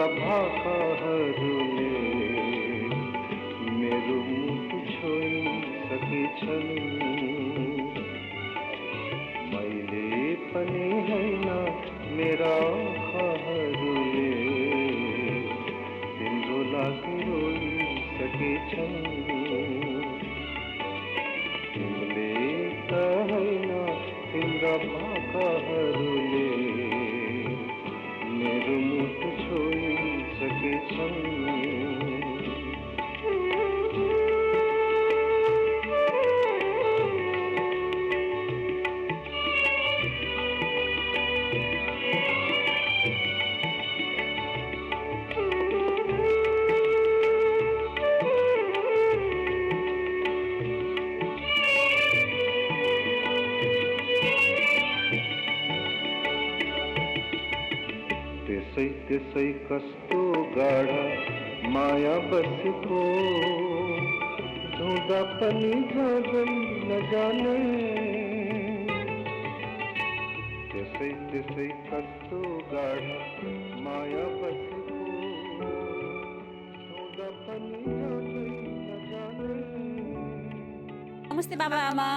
तिम्रा भाकाहरूले मेरो मुटु छोइसकेछन्। मैले पनि हैन मेरा आँखाहरूले तिम्रो लागि रोइसकेछन्। तिमीले त हैन तिम्रा भाकाहरूले मेरो मुटु छोइसकेछन्। त्यसै त्यसै कस्तो गाढा माया बसेको धुँदा पनि जाँदै नजाने। त्यसै त्यसै कस्तो गाढा माया बसेको धुँदा पनि जाँदै नजाने। नमस्ते बाबा आमा,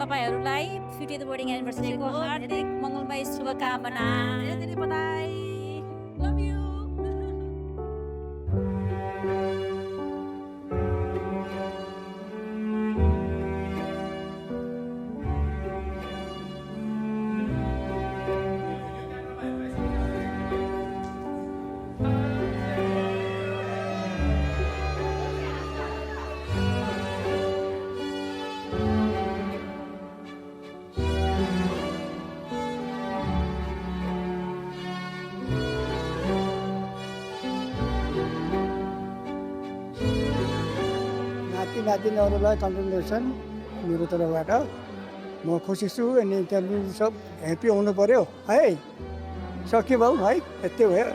तपाईहरुलाई 50th बोर्डिङ एनिभर्सरीको हार्दिक मंगलमय शुभकामना। धेरै बधाई। Love you. नातिनातिनीहरूलाई कन्ग्रेचुलेसन मेरो तर्फबाट। म खुसी छु अनि त्यहाँदेखि सब ह्याप्पी हुनु पर्यो है। सक्यो भाउ है, यति भयो।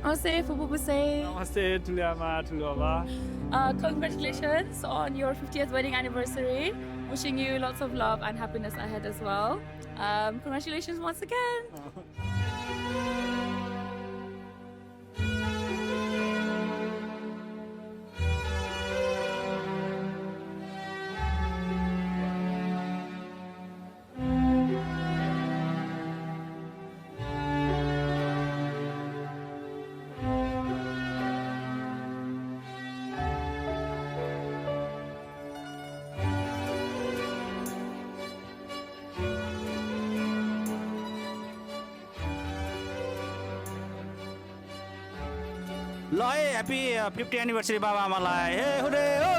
Namaste, Fupupuse. Namaste, Tuliama, Tulova. Congratulations on your 50th wedding anniversary. Wishing you lots of love and happiness ahead as well. Congratulations once again. ल है ह्याप्पी 50 एनिभर्सरी बाबा आमालाई। हे हुरे हो।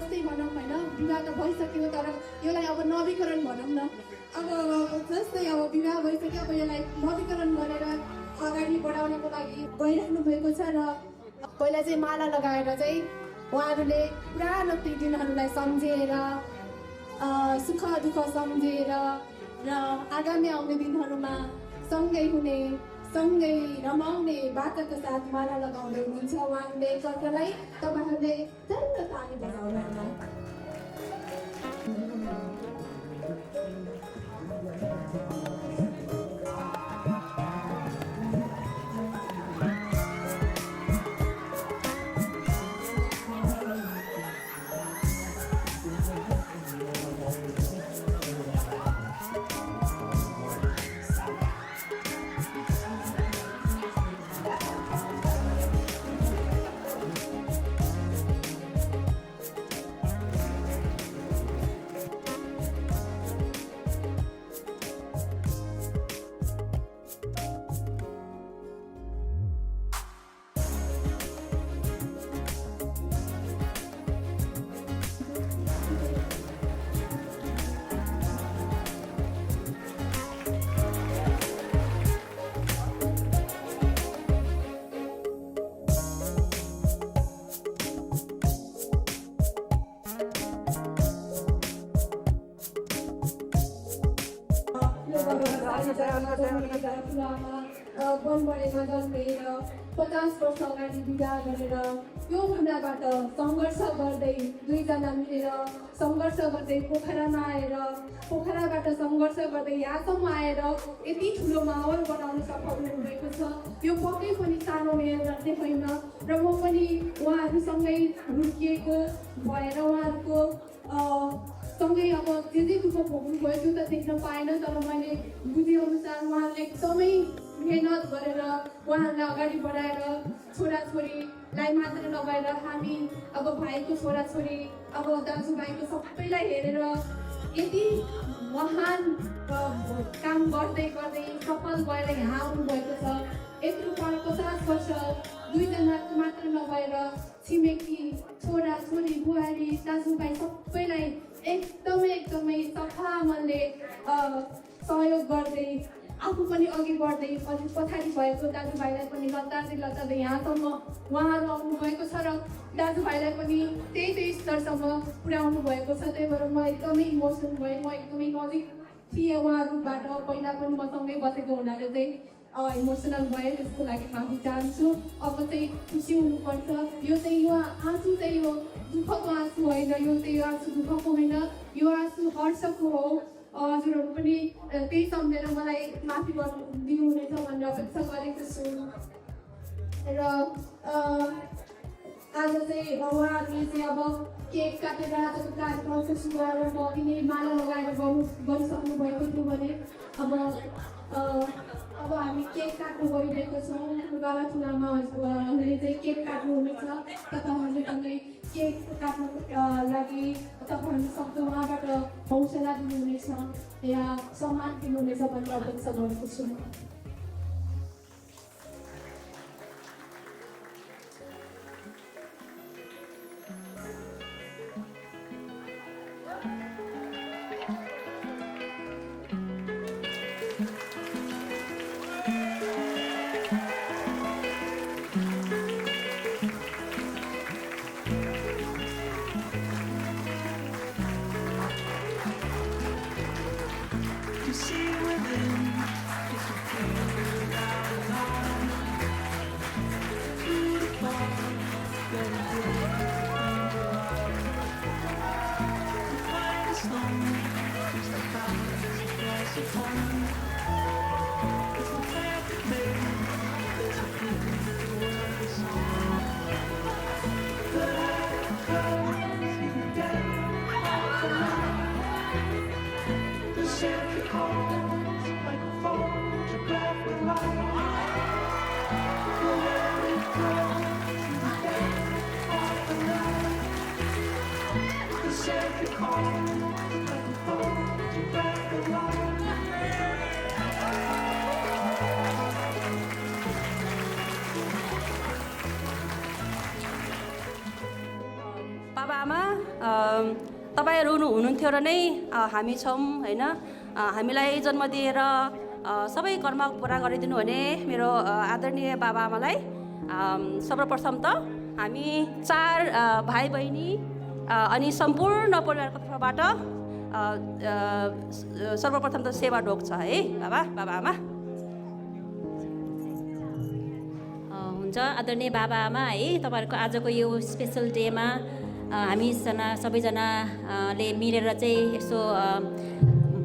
जस्तै भनौँ होइन विवाह त भइसक्यो तर यसलाई अब नवीकरण भनौँ न अब जस्तै अब विवाह भइसक्यो अब यसलाई नवीकरण गरेर अगाडि बढाउनको लागि गइराख्नु भएको छ र पहिला चाहिँ माला लगाएर चाहिँ उहाँहरूले पुरानो ती दिनहरूलाई सम्झेर सुख दुःख सम्झेर र आगामी आउने दिनहरूमा सँगै हुने सँगै रमाउने बाचाको साथ माला लगाउँदै हुनुहुन्छ उहाँहरूले एकअर्कालाई तपाईँहरूले चल्ल ताली बजाउनु बनबढेमा जन्मेर 50 वर्ष अगाडि विवाह गरेर यो कुराबाट सङ्घर्ष गर्दै दुईजना मिलेर सङ्घर्ष गर्दै पोखरामा आएर पोखराबाट सङ्घर्ष गर्दै यहाँसम्म आएर यति ठुलो माहौल बनाउन सफल हुनुभएको छ यो पक्कै पनि सानो मेहनत होइन र म पनि उहाँहरूसँगै हुर्किएको भएर उहाँहरूको सँगै अब जे दुःख भोग्नुभयो त्यो त देख्न पाएन तर मैले बुझेअनुसार उहाँहरूले एकदमै मेहनत गरेर उहाँहरूलाई अगाडि बढाएर छोराछोरीलाई मात्र नभएर हामी अब भाइको छोराछोरी अब दाजुभाइको सबैलाई हेरेर यति महान काम गर्दै गर्दै सफल भएर यहाँ आउनुभएको छ यत्रो 50 वर्ष दुईजना मात्र नभएर छिमेकी छोराछोरी बुहारी दाजुभाइ सबैलाई एकदमै सफा मनले सहयोग गर्दै आफू पनि अघि बढ्दै अलिक पछाडि भएको दाजुभाइलाई पनि लतार्दै यहाँसम्म उहाँहरू आउनुभएको छ र दाजुभाइलाई पनि त्यही स्तरसम्म पुर्याउनु भएको छ त्यही भएर म एकदमै इमोसनल भएँ म एकदमै नजिक थिएँ उहाँहरूबाट पहिला पनि मसँगै बसेको हुनाले चाहिँ इमोसनल भएँ त्यसको लागि माफी चाहन्छु अब चाहिँ खुसी हुनुपर्छ यो चाहिँ यो आँसु चाहिँ यो दुःखको आँसु होइन यो चाहिँ आँसु दुःखको होइन यो आँसु हर्षको हो हजुरहरू पनि त्यही सम्झेर मलाई माफी दिनुहुनेछ भनेर अपेक्षा गरेको छु र आज चाहिँ उहाँहरूले चाहिँ अब केक काटेर आजको कार्यक्रमको शुभारम्भ अघि नै माला लगाएर गरिसक्नु भएको थियो भने अब हामी केक काट्नु गइरहेको छौँ बाबा ठुलामा हजुरहरूले चाहिँ केक काट्नुहुनेछ तपाईँहरूले पनि केक काट्नु लागि तपाईँहरूले सक्दो उहाँबाट हौसला दिनुहुनेछ या सम्मान दिनुहुनेछ भनेर अपेक्षा गरेको छु To see within, बाबाआमा तपाईँहरू हुनुहुन्थ्यो र नै हामी छौँ होइन। हामीलाई जन्म दिएर सबै कर्म पुरा गरिदिनु भने मेरो आदरणीय बाबाआमालाई सर्वप्रथम त हामी 4 भाइ बहिनी अनि सम्पूर्ण परिवारको तर्फबाट सर्वप्रथम त सेवा ढोक छ है बाबाआमा। हुन्छ आदरणीय बाबाआमा है, तपाईँहरूको आजको यो स्पेसल डेमा हामी सबैजनाले मिलेर चाहिँ यसो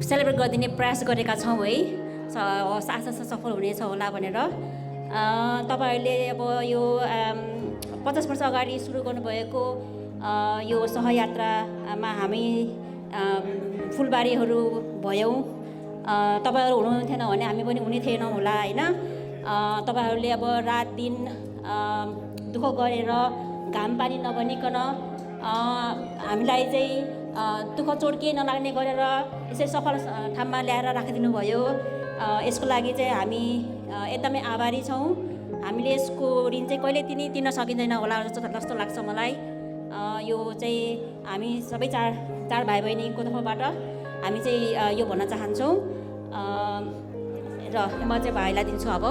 सेलिब्रेट गरिदिने प्रयास गरेका छौँ है। आशा छ सफल हुनेछ होला भनेर। तपाईँहरूले अब यो 50 वर्ष अगाडि सुरु गर्नुभएको यो सहयात्रामा हामी फुलबारीहरू भयौँ। तपाईँहरू हुनुहुन्थेन भने हामी पनि हुने थिएनौँ होला होइन। तपाईँहरूले अब रात दिन दुःख गरेर घाम पानी नभनिकन हामीलाई चाहिँ दुःख चोट केही नलाग्ने गरेर यसै सफल ठाउँमा ल्याएर राखिदिनु भयो। यसको लागि चाहिँ हामी एकदमै आभारी छौँ। हामीले यसको ऋण चाहिँ कहिले तिर्न सकिँदैन होला जस्तो लाग्छ मलाई। यो चाहिँ हामी सबै चार भाइ बहिनीको तर्फबाट हामी चाहिँ यो भन्न चाहन्छौँ र म चाहिँ भाइलाई दिन्छु। अब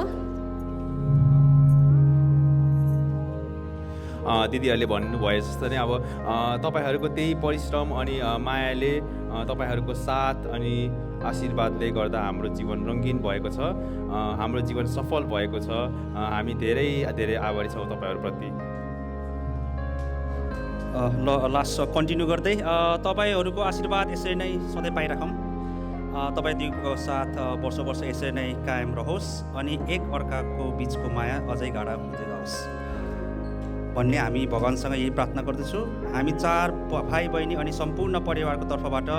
दिदीहरूले भन्नुभयो जस्तो नै अब तपाईँहरूको त्यही परिश्रम अनि मायाले तपाईँहरूको साथ अनि आशीर्वादले गर्दा हाम्रो जीवन रङ्गीन भएको छ, हाम्रो जीवन सफल भएको छ। हामी धेरै धेरै आभारी छौँ तपाईँहरूप्रति। ल लास्ट कन्टिन्यू गर्दै तपाईँहरूको आशीर्वाद यसरी नै सधैँ पाइराखौँ। तपाईँ दुईको साथ वर्ष यसरी नै कायम रहोस् अनि एक अर्काको बिचको माया अझै गाढा हुँदै जाओस् भन्ने हामी भगवान्सँग यही प्रार्थना गर्दछु। हामी 4 भाइ बहिनी अनि सम्पूर्ण परिवारको तर्फबाट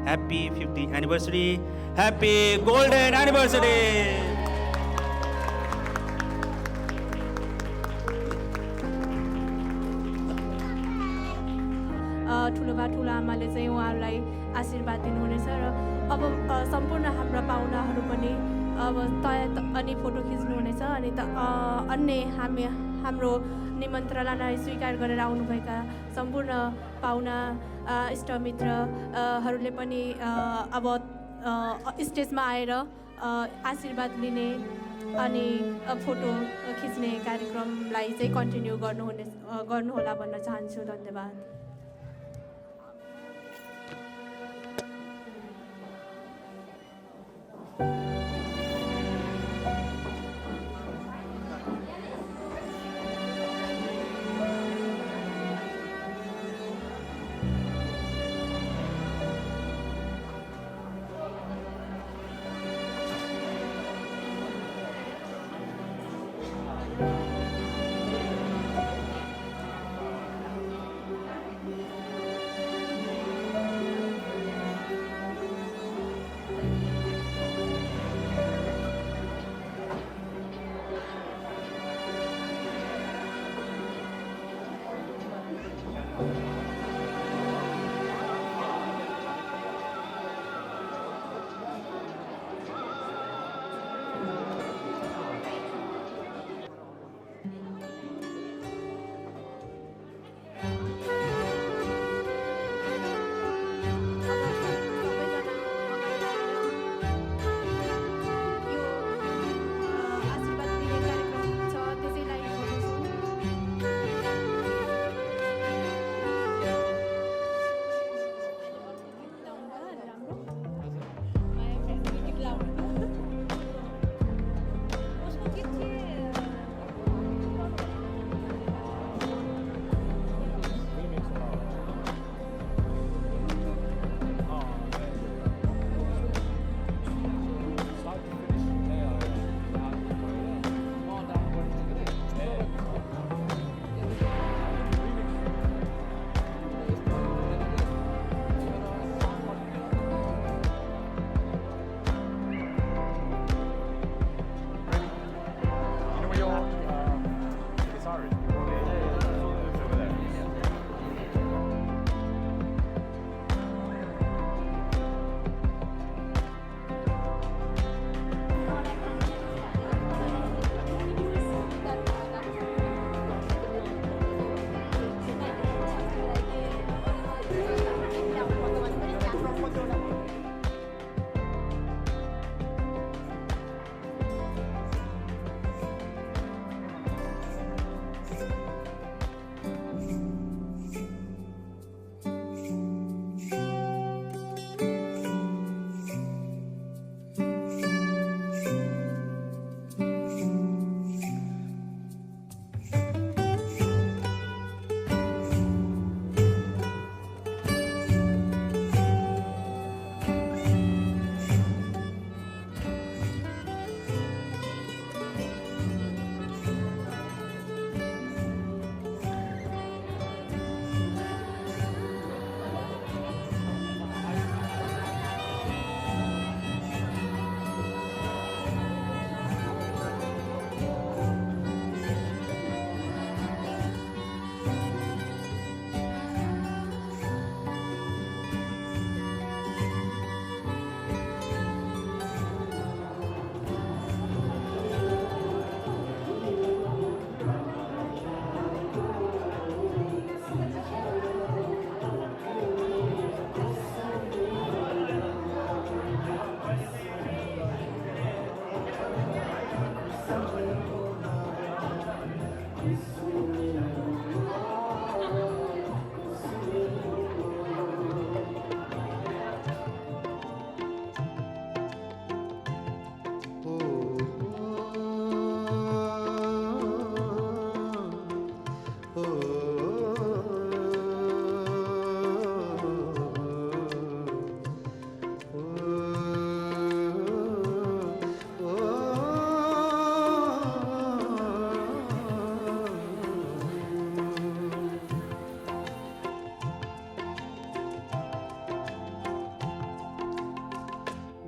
happy 50 anniversary, happy golden anniversary. ठुलो आमाले चाहिँ उहाँहरूलाई आशीर्वाद दिनुहुनेछ र अब सम्पूर्ण हाम्रा पाहुनाहरू पनि अब अनि फोटो खिच्नुहुनेछ। अनि अन्य हाम्रो निमन्त्रणालाई स्वीकार गरेर आउनुभएका सम्पूर्ण पाहुना इष्टमित्रहरूले पनि अब स्टेजमा आएर आशीर्वाद लिने अनि फोटो खिच्ने कार्यक्रमलाई चाहिँ कन्टिन्यू गर्नुहोला भन्न चाहन्छु। धन्यवाद।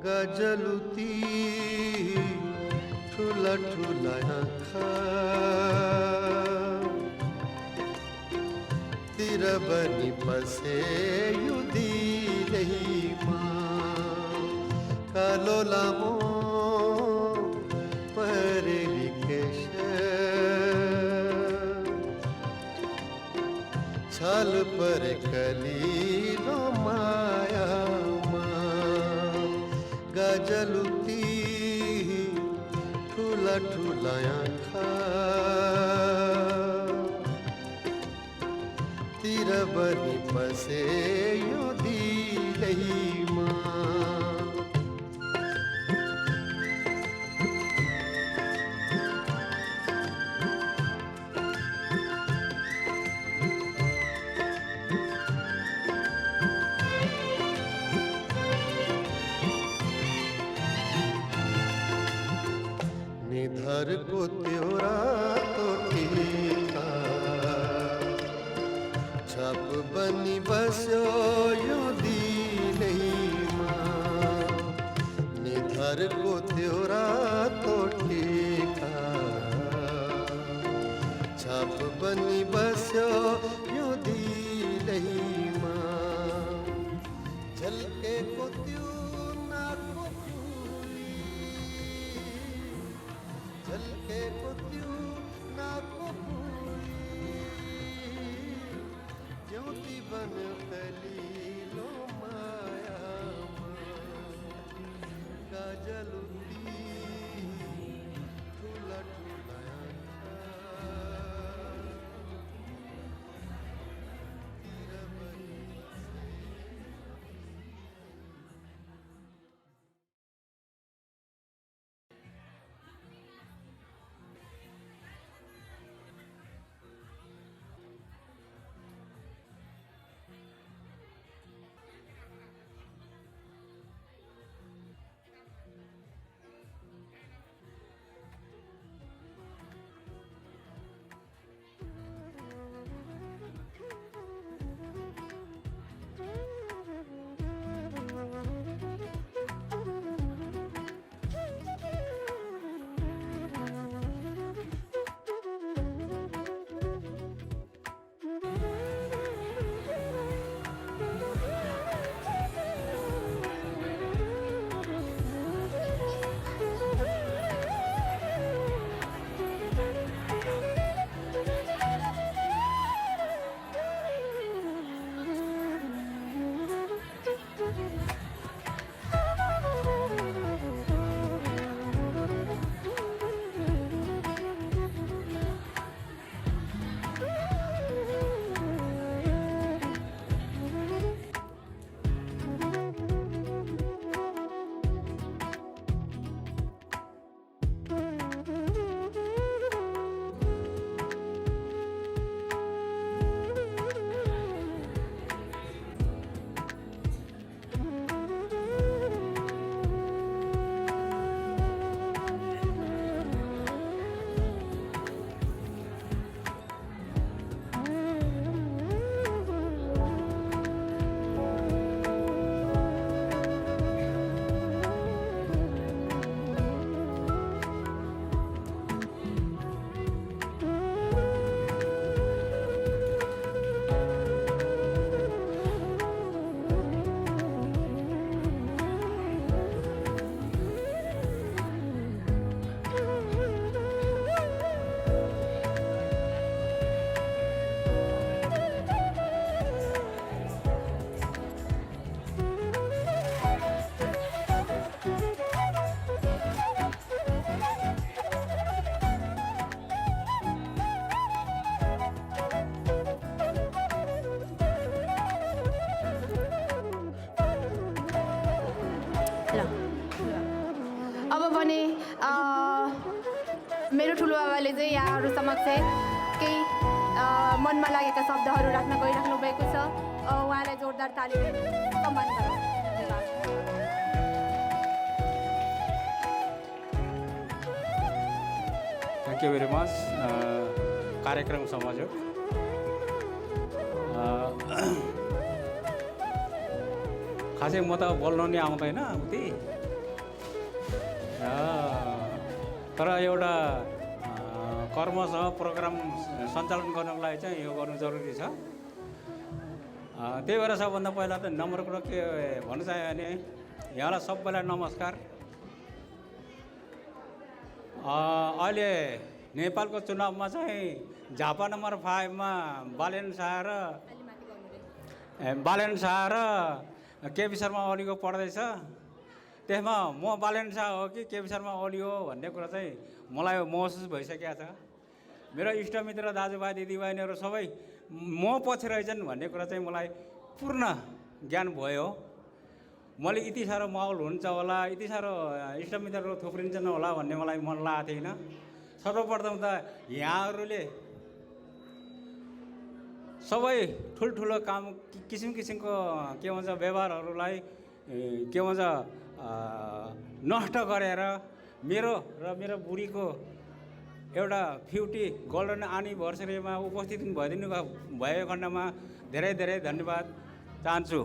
गजलुती ठुला ठुला आँखा तिर बनी बसे यो दिलैमा कालो लामो परेली केश छाल पर कलिलो मायामा गजलुती ठुला ठुला आँखा तिर बनी बसे यो दिलैमा निधर को त्योरा तो टीका छप बनी बस्यो यो दिलैमा निधर को त्योरा तो टीका छप बनी बस्यो यो दिलैमा झलके को त्यो नाको फुली झलके को त्यो नाको फुली ज्योति बन कलीलो मायामा गजलुती ठुला ठुला आँखा तिर बनी मेरो ठुलो बाबाले चाहिँ यहाँहरू समक्ष केही मनमा लागेका शब्दहरू राख्न गइराख्नु भएको छ। उहाँलाई जोरदार तालीले सम्मान गरौँ। धन्यवाद। थ्याङ्क यू भेरी मच कार्यक्रम संयोजक। खासै म त बोल्नु नि आउँदैन उति, तर एउटा कर्मसँग प्रोग्राम सञ्चालन गर्नको लागि चाहिँ यो गर्नु जरुरी छ। त्यही भएर सबभन्दा पहिला त नम्बर कुरो के भन्नु चाह्यो भने यहाँलाई सबैलाई नमस्कार। अहिले नेपालको चुनावमा चाहिँ झापा नम्बर 5 मा बालेन शाह र केपी शर्मा ओलीको पर्दैछ। त्यसमा म बालेन शाह हो कि केपी शर्मा ओली हो भन्ने कुरा चाहिँ मलाई महसुस भइसकेको छ। मेरो इष्टमित्र दाजुभाइ दिदीबहिनीहरू सबै म पछि रहेछन् भन्ने कुरा चाहिँ मलाई पूर्ण ज्ञान भयो। मैले यति साह्रो माहौल हुन्छ होला, यति साह्रो इष्टमित्रहरू थुप्रिन्छन् होला भन्ने मलाई मन लागेको थिएन। सर्वप्रथम त यहाँहरूले सबै ठुल्ठुलो काम किसिम किसिमको के भन्छ व्यवहारहरूलाई के भन्छ नष्ट गरेर मेरो र मेरो बुढीको एउटा 50 गोल्डन एनिभर्सरीमा उपस्थित भइदिनु भएको खण्डमा धेरै धेरै धन्यवाद चाहन्छु।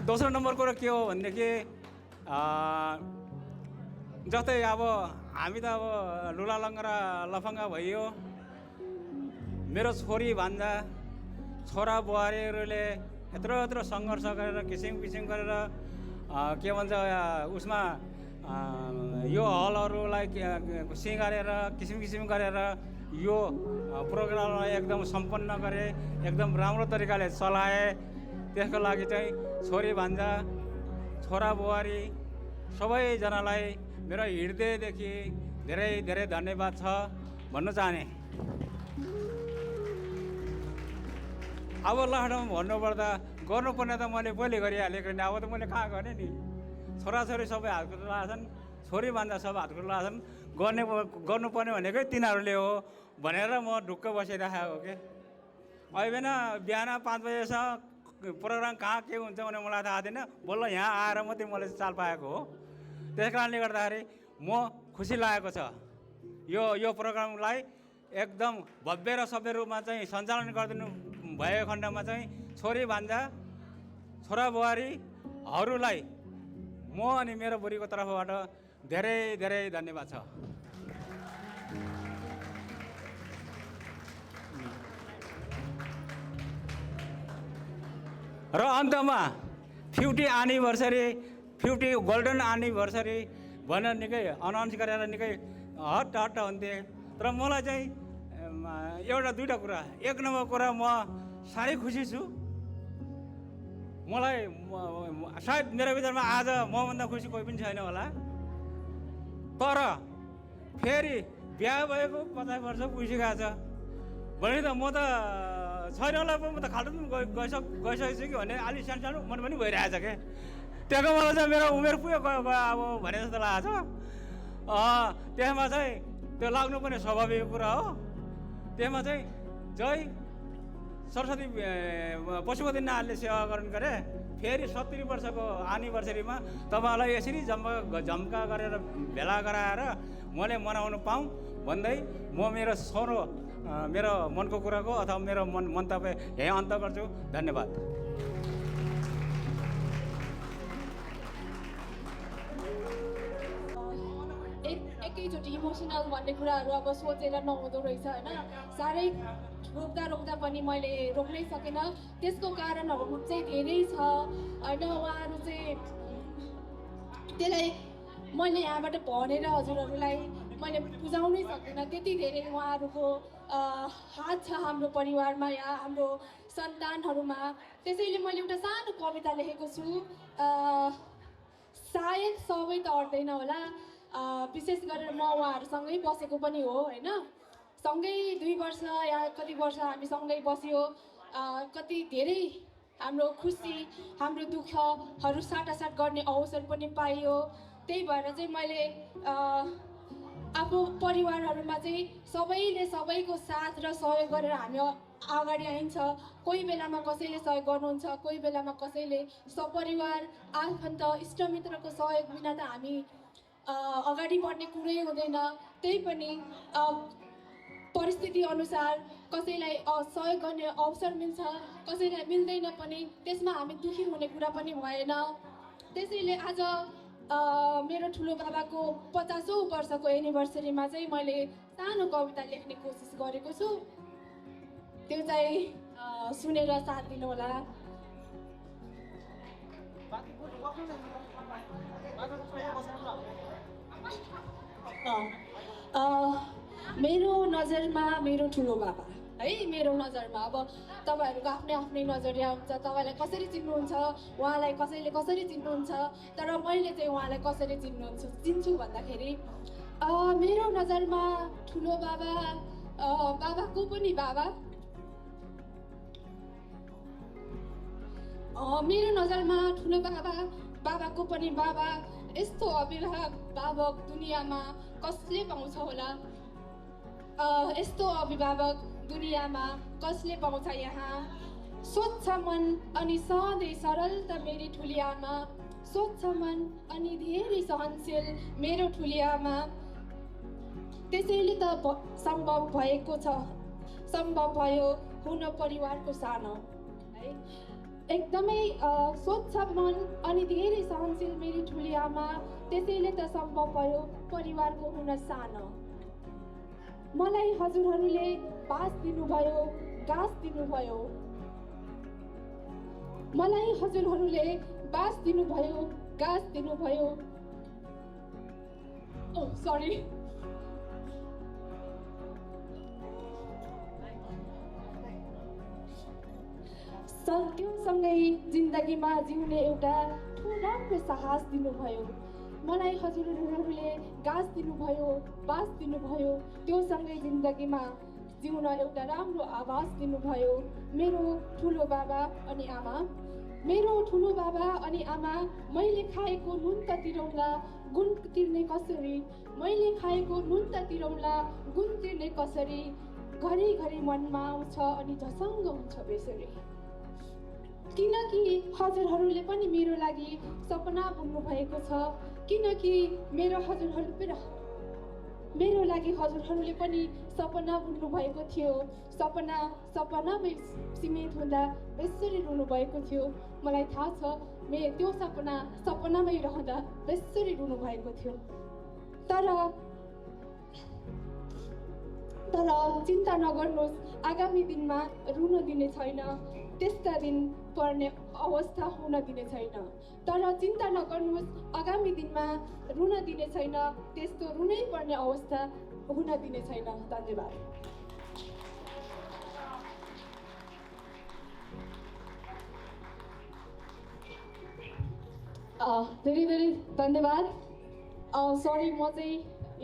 दोस्रो नम्बर कुरो के हो भनेदेखि जस्तै अब हामी त अब लुला लङ्गरा लफङ्गा भइयो। मेरो छोरी भान्जा छोरा बुहारीहरूले यत्रो यत्रो सङ्घर्ष गरेर किसिम किसिम गरेर के भन्छ उसमा यो हलहरूलाई सिँगारेर किसिम किसिम गरेर यो प्रोग्रामलाई एकदम सम्पन्न गरे, एकदम राम्रो तरिकाले चलाए। त्यसको लागि चाहिँ छोरी भान्जा छोरा बुहारी सबैजनालाई मेरो हृदयदेखि धेरै धेरै धन्यवाद छ भन्न चाहने। अब लास्टमा भन्नुपर्दा गर्नुपर्ने त मैले पहिले गरिहालेको नि, अब त मैले कहाँ गरेँ नि। छोराछोरी सबै हात खुट्टा लगाछन्, छोरी भान्जा सबै हात खुट्टा लगाछन्। गर्नुपर्ने भनेकै तिनीहरूले हो भनेर म ढुक्क बसिरहेको हो कि। अहिले न बिहान 5 बजेसम्म प्रोग्राम कहाँ के हुन्छ भने मलाई थाहा थिएन। बल्ल यहाँ आएर मात्रै मैले चाल पाएको हो। त्यस कारणले गर्दाखेरि म खुसी लागेको छ। यो प्रोग्रामलाई एकदम भव्य र सभ्य रूपमा चाहिँ सञ्चालन गरिदिनु भएको खण्डमा चाहिँ छोरी भान्जा छोरा बुहारीहरूलाई म अनि मेरो बुढीको तर्फबाट धेरै धेरै धन्यवाद छ। र अन्तमा 50 गोल्डन एनिभर्सरी भनेर निकै अनाउन्स गरेर निकै हट्ट हुन्थे। तर मलाई चाहिँ एउटा दुईवटा कुरा, एक नम्बर कुरा म साह्रै खुसी छु। मलाई सायद मेरो विचारमा आज मभन्दा खुसी कोही पनि छैन होला। तर फेरि बिहा भएको 50 वर्ष पुगिसकेको छ भने त म त छैन होला पो, म त खाल्टो गइसकेको छु कि भन्ने अलि सानो मन पनि भइरहेछ क्या। त्यहाँको मलाई चाहिँ मेरो उमेर पुग्यो गयो अब भने जस्तो लागेको छ। त्यसमा चाहिँ त्यो लाग्नु पनि स्वाभाविक कुरा हो। त्यसमा चाहिँ जय सरस्वती पशुपति नाथले सेवा गर्न गरे। फेरि 70 वर्षको एनिभर्सरीमा तपाईँलाई यसरी झम्का गरेर भेला गराएर मैले मनाउनु पाऊँ भन्दै म मेरो सानो मेरो मनको कुराको अथवा मेरो मन्तव्य यही अन्त गर्छु। धन्यवाद। एकैचोटि इमोसनल भन्ने कुराहरू अब सोचेर नहुँदो रहेछ होइन। साह्रै रोक्दा पनि मैले रोक्नै सकेन। त्यसको कारणहरू चाहिँ धेरै छ होइन। उहाँहरू चाहिँ त्यसलाई मैले यहाँबाट भनेर हजुरहरूलाई मैले बुझाउनै सकिनँ। त्यति धेरै उहाँहरूको हात छ हाम्रो परिवारमा या हाम्रो सन्तानहरूमा। त्यसैले मैले एउटा सानो कविता लेखेको छु। सायद सबै त अट्दैन होला, विशेष गरेर म उहाँहरूसँगै बसेको पनि हो होइन। सँगै 2 वर्ष या कति वर्ष हामी सँगै बस्यो। कति धेरै हाम्रो खुसी हाम्रो दुःखहरू साटासाट गर्ने अवसर पनि पाइयो। त्यही भएर चाहिँ मैले आफ्नो परिवारहरूमा चाहिँ सबैले सबैको साथ र सहयोग गरेर हामी अगाडि आइन्छ। कोही बेलामा कसैले सहयोग गर्नुहुन्छ, कोही बेलामा कसैले सपरिवार आफन्त इष्टमित्रको सहयोग बिना त हामी अगाडि बढ्ने कुरै हुँदैन। त्यही पनि परिस्थिति अनुसार कसैलाई सहयोग गर्ने अवसर मिल्छ, कसैलाई मिल्दैन पनि, त्यसमा हामी दुःखी हुने कुरा पनि भएन। त्यसैले आज मेरो ठुलो बाबाको 50औं वर्षको एनिभर्सरीमा चाहिँ मैले सानो कविता लेख्ने कोसिस गरेको छु। त्यो चाहिँ सुनेर साथ दिनुहोला। मेरो नजरमा मेरो ठुलो बाबा है, मेरो नजरमा अब तपाईँहरूको आफ्नै आफ्नै नजरिया हुन्छ, तपाईँलाई कसरी चिन्नुहुन्छ, उहाँलाई कसैले कसरी चिन्नुहुन्छ, तर मैले चाहिँ उहाँलाई कसरी चिन्छु भन्दाखेरि मेरो नजरमा ठुलो बाबा बाबाको पनि बाबा, मेरो नजरमा ठुलो बाबा बाबाको पनि बाबा। यस्तो अभिभावक दुनियाँमा कसले पाउँछ होला, यस्तो अभिभावक दुनियाँमा कसले पाउँछ यहाँ। स्वच्छ मन अनि सधैँ सरल त मेरी ठुली आमा, स्वच्छ मन अनि धेरै सहनशील मेरो ठुली आमा। त्यसैले त सम्भव भयो हुन परिवारको सानो है। एकदमै स्वच्छ मन अनि धेरै सहनशील मेरी ठुली आमा, त्यसैले त सम्भव भयो परिवारको हुन सानो। मलाई हजुरहरूले बास दिनुभयो, गाँस दिनुभयो, मलाई हजुरहरूले बास दिनुभयो, गाँस दिनुभयो। सरी, त्योसँगै जिन्दगीमा जिउने एउटा राम्रो साहस दिनुभयो। मलाई हजुरहरूले गाँस दिनुभयो, बास दिनुभयो, त्योसँगै जिन्दगीमा जिउन एउटा राम्रो आवाज दिनुभयो। मेरो ठुलो बाबा अनि आमा, मेरो ठुलो बाबा अनि आमा, मैले खाएको नुन त तिरौला, गुण तिर्ने कसरी, मैले खाएको नुन त तिरौला, गुण तिर्ने कसरी, घरिघरि मनमा आउँछ अनि झसङ्ग हुन्छ बेसरी। किनकि हजुरहरूले पनि मेरो लागि सपना बुन्नु भएको छ, किनकि मेरो लागि हजुरहरूले पनि सपना बुन्नु भएको थियो। सपनामै सीमित हुँदा बेसरी रुनु भएको थियो। मलाई थाहा छ त्यो सपनामै रहँदा बेसरी रुनु भएको थियो। तर चिन्ता नगर्नुहोस्, आगामी दिनमा रुन दिने छैन, त्यस्ता दिन पर्ने अवस्था हुन दिने छैन। तर चिन्ता नगर्नुहोस्, आगामी दिनमा रुन दिने छैन, त्यस्तो रुनै पर्ने अवस्था हुन दिने छैन। धन्यवाद। धेरै धेरै धन्यवाद। सरी, म चाहिँ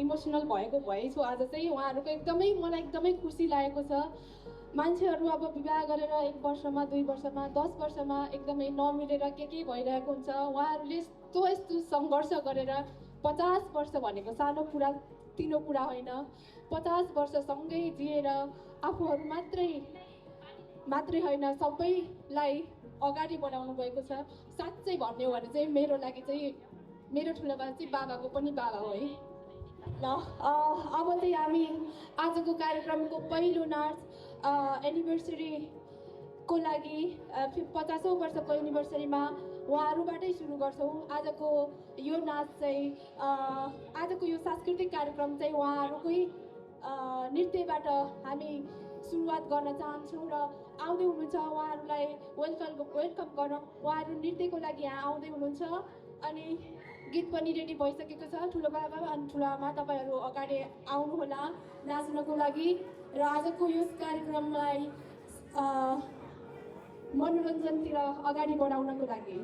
इमोसनल भएको भएछु आज चाहिँ। उहाँहरूको मलाई एकदमै खुसी लागेको छ। मान्छेहरू अब विवाह गरेर 1 वर्षमा, 2 वर्षमा, 10 वर्षमा एकदमै नमिलेर के भइरहेको हुन्छ। उहाँहरूले यस्तो सङ्घर्ष गरेर 50 वर्ष भनेको सानो कुरा तिनो कुरा होइन। 50 वर्षसँगै जिएर आफूहरू मात्रै होइन, सबैलाई अगाडि बढाउनु भएको छ। साँच्चै भन्ने हो भने चाहिँ मेरो लागि चाहिँ मेरो ठुलो बाबा चाहिँ बाबाको पनि बाबा हो है। ल अब चाहिँ हामी आजको कार्यक्रमको पहिलो नाच एनिभर्सरीको लागि 50औं वर्षको एनिभर्सरीमा उहाँहरूबाटै सुरु गर्छौँ। आजको यो नाच चाहिँ आजको यो सांस्कृतिक कार्यक्रम चाहिँ उहाँहरूकै नृत्यबाट हामी सुरुवात गर्न चाहन्छौँ र आउँदै हुनुहुन्छ उहाँहरूलाई वेलकम गर्न उहाँहरू नृत्यको लागि यहाँ आउँदै हुनुहुन्छ। अनि गीत पनि रेडी भइसकेको छ। ठुलो बाबा अनि ठुलो आमा, तपाईँहरू अगाडि आउनुहोला नाच्नको लागि र आजको यस कार्यक्रमलाई मनोरञ्जनतिर अगाडि बढाउनको लागि।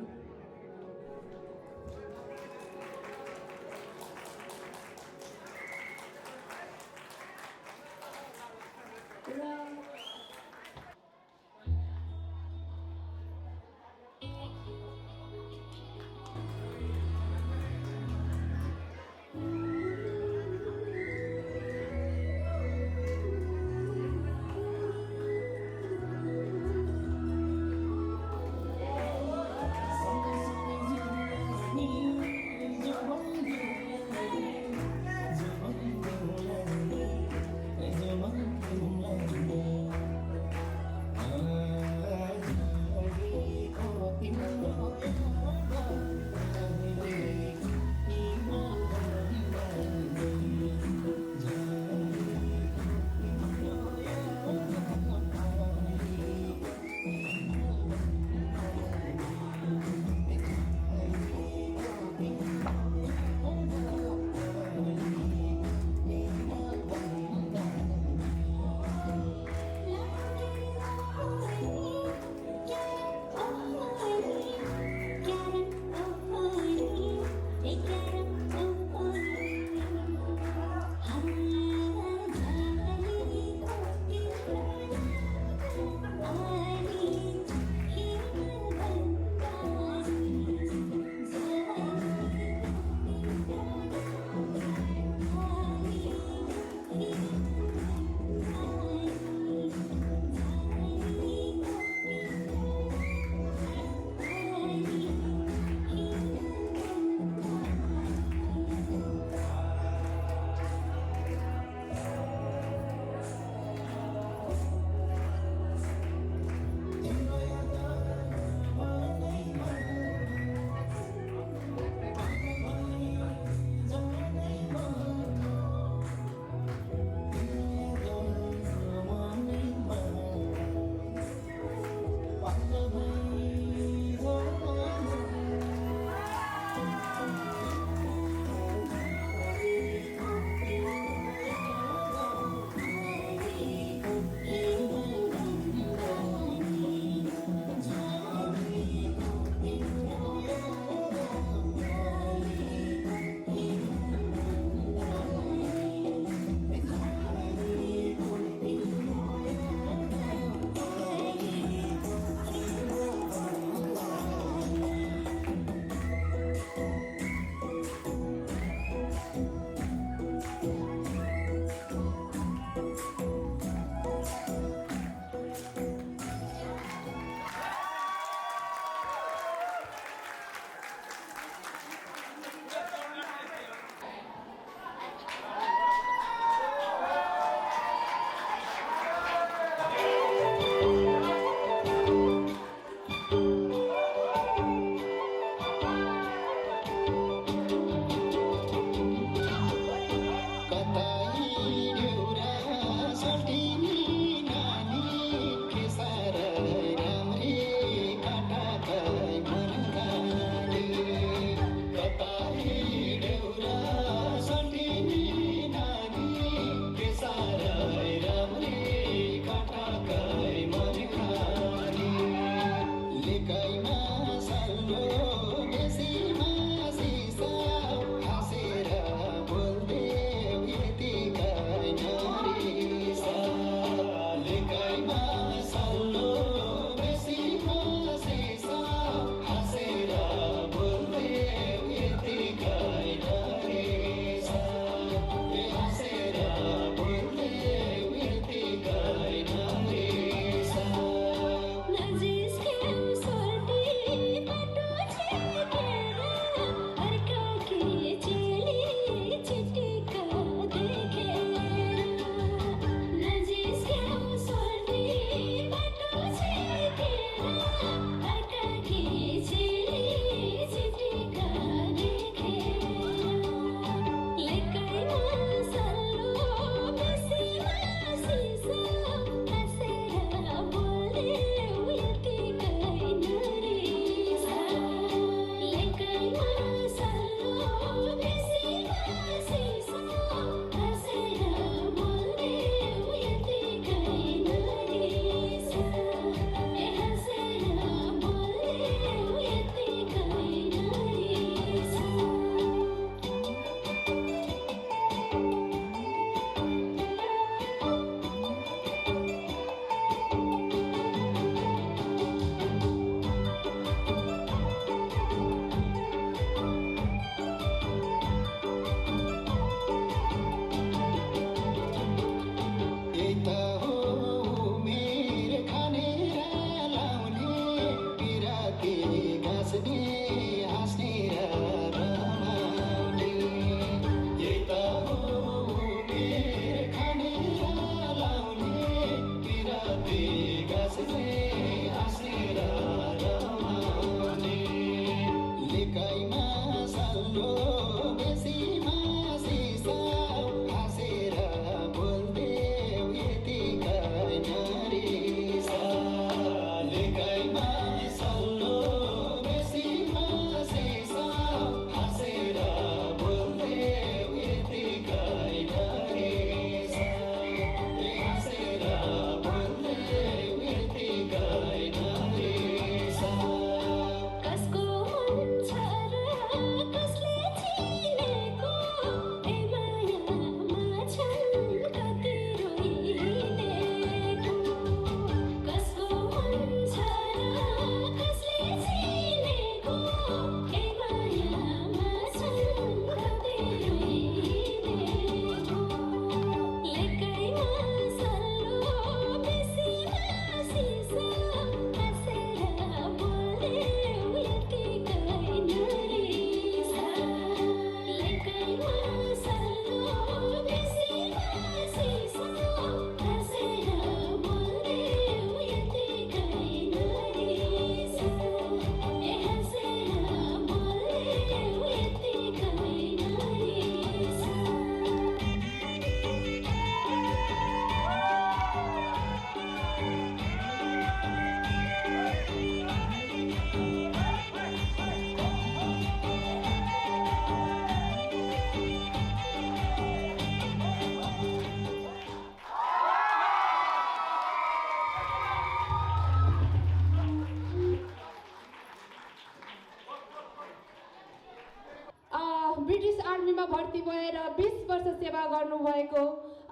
भर्ती भएर 20 वर्ष सेवा गर्नुभएको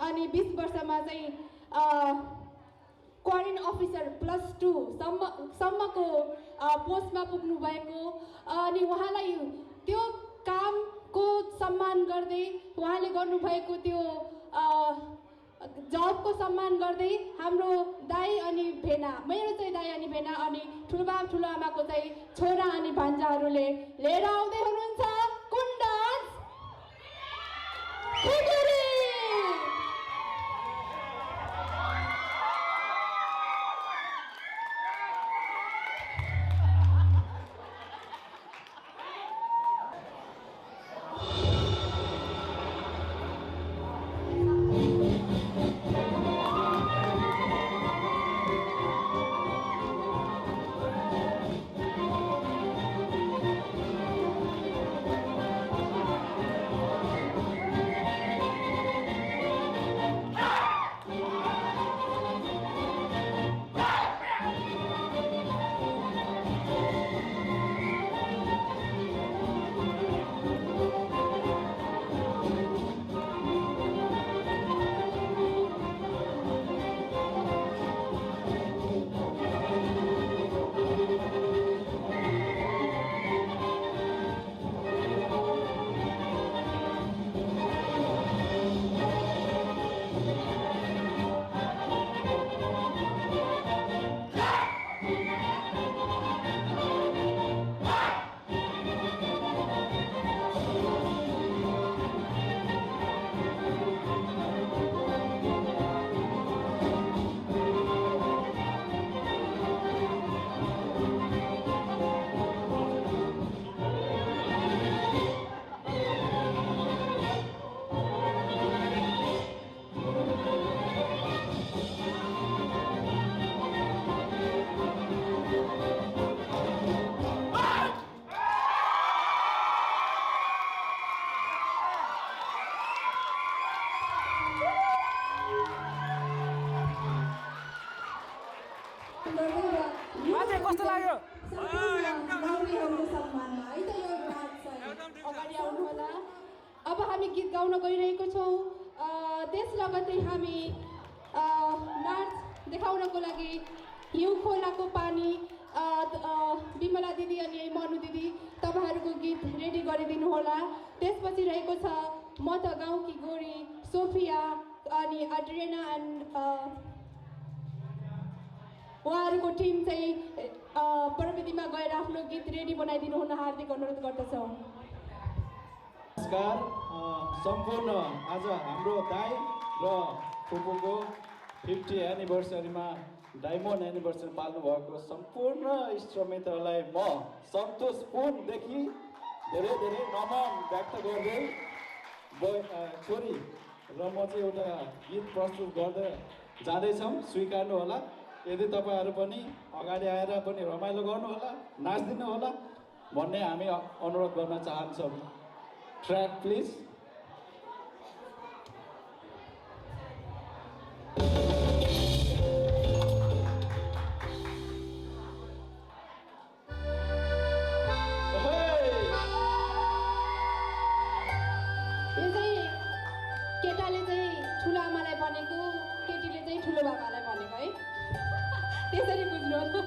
अनि 20 वर्षमा चाहिँ क्वारेन्ट अफिसर +2 सम्मको पोस्टमा पुग्नु भएको अनि उहाँलाई त्यो कामको सम्मान गर्दै उहाँले गर्नुभएको त्यो जबको सम्मान गर्दै हाम्रो दाइ अनि भेना मेरो चाहिँ दाइ अनि भेना अनि ठुलोबाब ठुलोआमाको चाहिँ छोरा अनि भान्जाहरूले लिएर आउँदै हुनुहुन्छ कुन डान्स खुकुरी कस्तो लाग्यो अगाडि आउनु होला अब हामी गीत गाउन गइरहेको छौँ त्यस लगतै हामी नाच देखाउनको लागि हिउँ खोलाको पानी विमला दिदी अनि मनु दिदी तपाईहरूको गीत रेडी गरिदिनु होला त्यसपछि रहेको छ म त गाउँकी गोरी सोफिया अनि अड्रिना एन्ड उहाँहरूको टिम चाहिँ प्रविधिमा गएर आफ्नो गीत रेडी बनाइदिनु हुन हार्दिक अनुरोध गर्दछौँ। नमस्कार सम्पूर्ण आज हाम्रो दाइ र फुपूको 50 एनिभर्सरीमा डायमन्ड एनिभर्सरी पाल्नु भएको सम्पूर्ण इष्टमित्रलाई म सन्तोष पुनदेखि धेरै धेरै नमन व्यक्त गर्दै छोरी र म चाहिँ एउटा गीत प्रस्तुत गर्दै जाँदैछौँ स्वीकार्नु होला। यदि तपाईहरू पनि अगाडि आएर पनि रमाइलो गर्नुहोला नाच्दिनु होला भन्ने हामी अनुरोध गर्न चाहन्छौँ। Track please. यो चाहिँ केटाले चाहिँ ठुलो आमालाई भनेको केटीले चाहिँ ठुलो बाबालाई भनेको है त्यसरी बुझ्नु होला।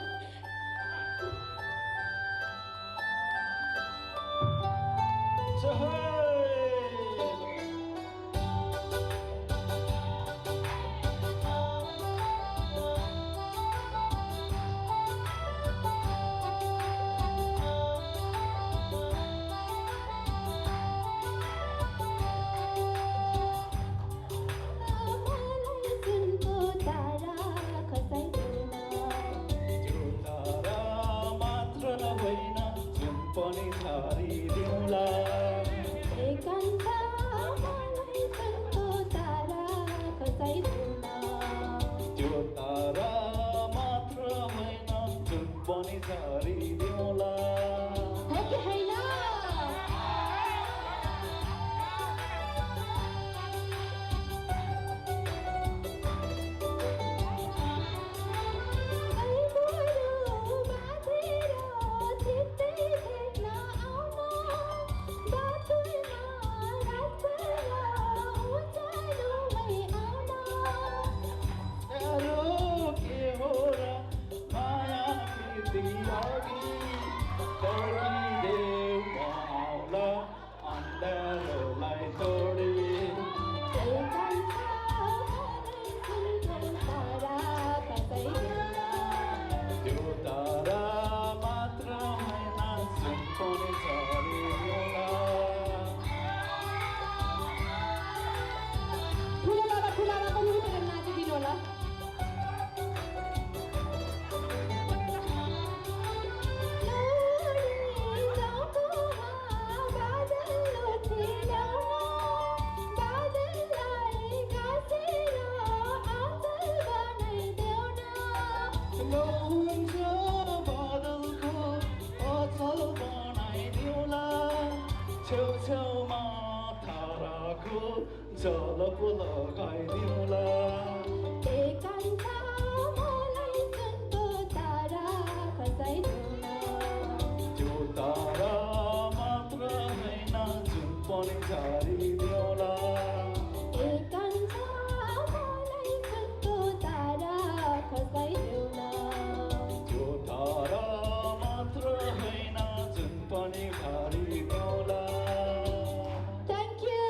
हुन्छ बादलको अचल बनाइदिउँला छेउछेउमा ताराको झलक लगाइदिउँला एकान्त मलाई जस्तो तारा खसाइदिउला त्यो तारा मात्र होइन जुन पनि झारिदिउँला एकान्त मलाई जस्तो तारा खसाइदिउला त्यो तारा मात्र होइन जुन पनि झारिदिउँला थ्याङ्क यू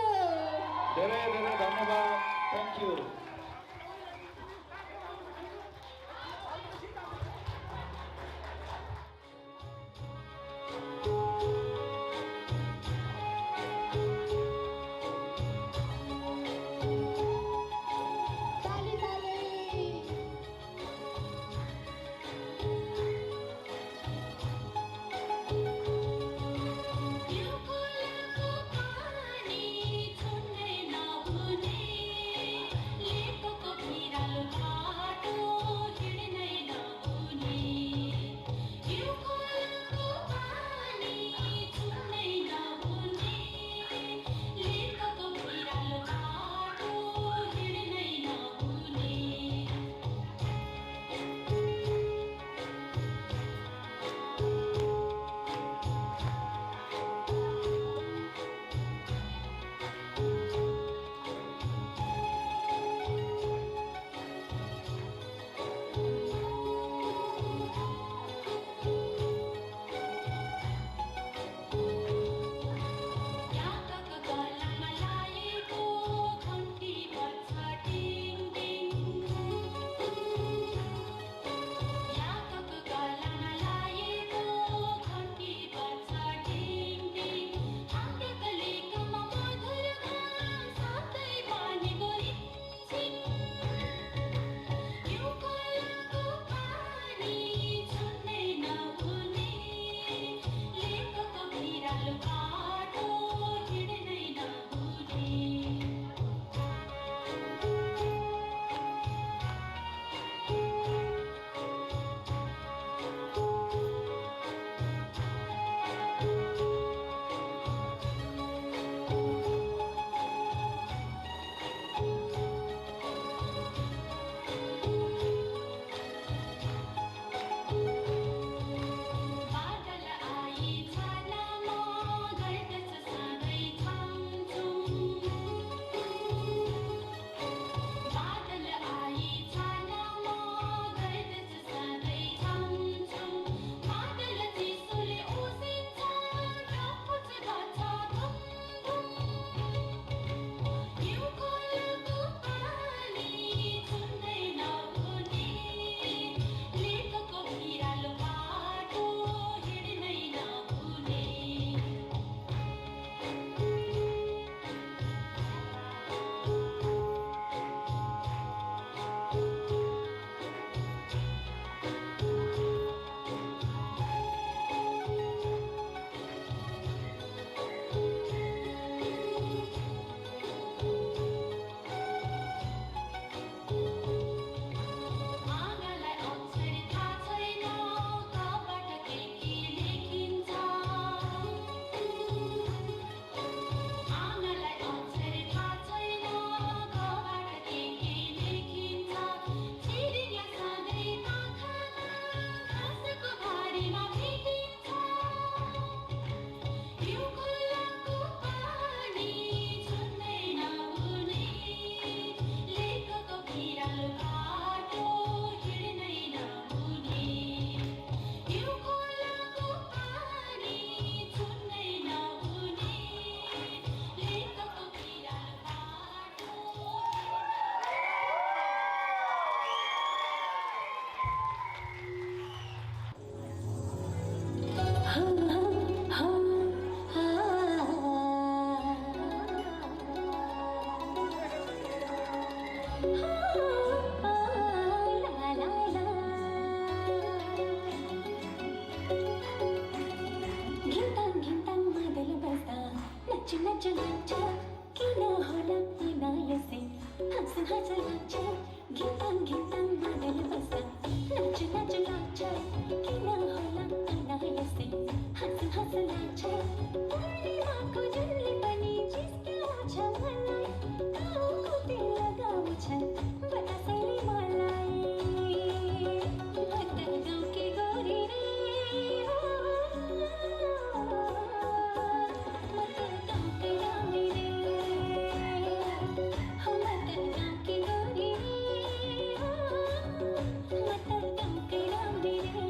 धेरै धेरै धन्यवाद थ्याङ्क यू ताली ताली यो खोलाको पानी छुन्नै नहुने लेकको भिरालो बाटो हिँड्नै नहुने यो खोलाको पानी छुन्नै नहुने लेकको भिरालो बाटो हिँड्नै नहुने याकको गलामा लाएको घन्टी बज्छ टिङ टिङ याकको गलामा लाएको घन्टी बज्छ टिङ टिङ हाम्रो कलेकमा मधुर गान साथै बनेको रिन्छिङ यो खोलाको पानी छुन्नै नहुने लेकको भिरालो बाटो हिँड्नै नहुने बादल आई छानामा गर्दछ सधैँ छमछुम बादल आई छानामा गर्दछ सधैँ छमछुम बादल चिसोले ओसिन्छ टपुच गर्छ धुम धुम यो खोलाको पानी छुन्नै नहुने लेकको भिरालो बाटो हिँड्नै नहुने आँगालाई अक्षर थाहा छैन कबाट के लेखिन्छ आँगालाई अक्षर थाहा छैन कबाट के लेखिन्छ छिरिङलाई सधैँ पाखामा घाँसको बारीमा भेटिन्छ यो खोलाको पानी छुन्नै नहुने लेकको भिरालो बाटो हिँड्नै नहुने यो खोलाको पानी छुन्नै नहुने लेकको भिरालो बाटो घिन्ताङ घिन्ताङ मादल बस्दा नच नच नच किन होला यिना यसै हाँसु हाँसु लाग्छ गीताङ गीताङ मादल बस्छ नाचु नाचु लाग्छ किन होला अनायसै हाँसु हाँसु लाग्छ पूर्णिमाको जुनले पनि जिस्क्याउँछ मलाई गाउँको तेल लगाउँछ बतासैले मलाई म त गाउँकी गोरी रे म त गाउँकै रानी रे म त गाउँकी गोरी रे म त गाउँकै रानी रे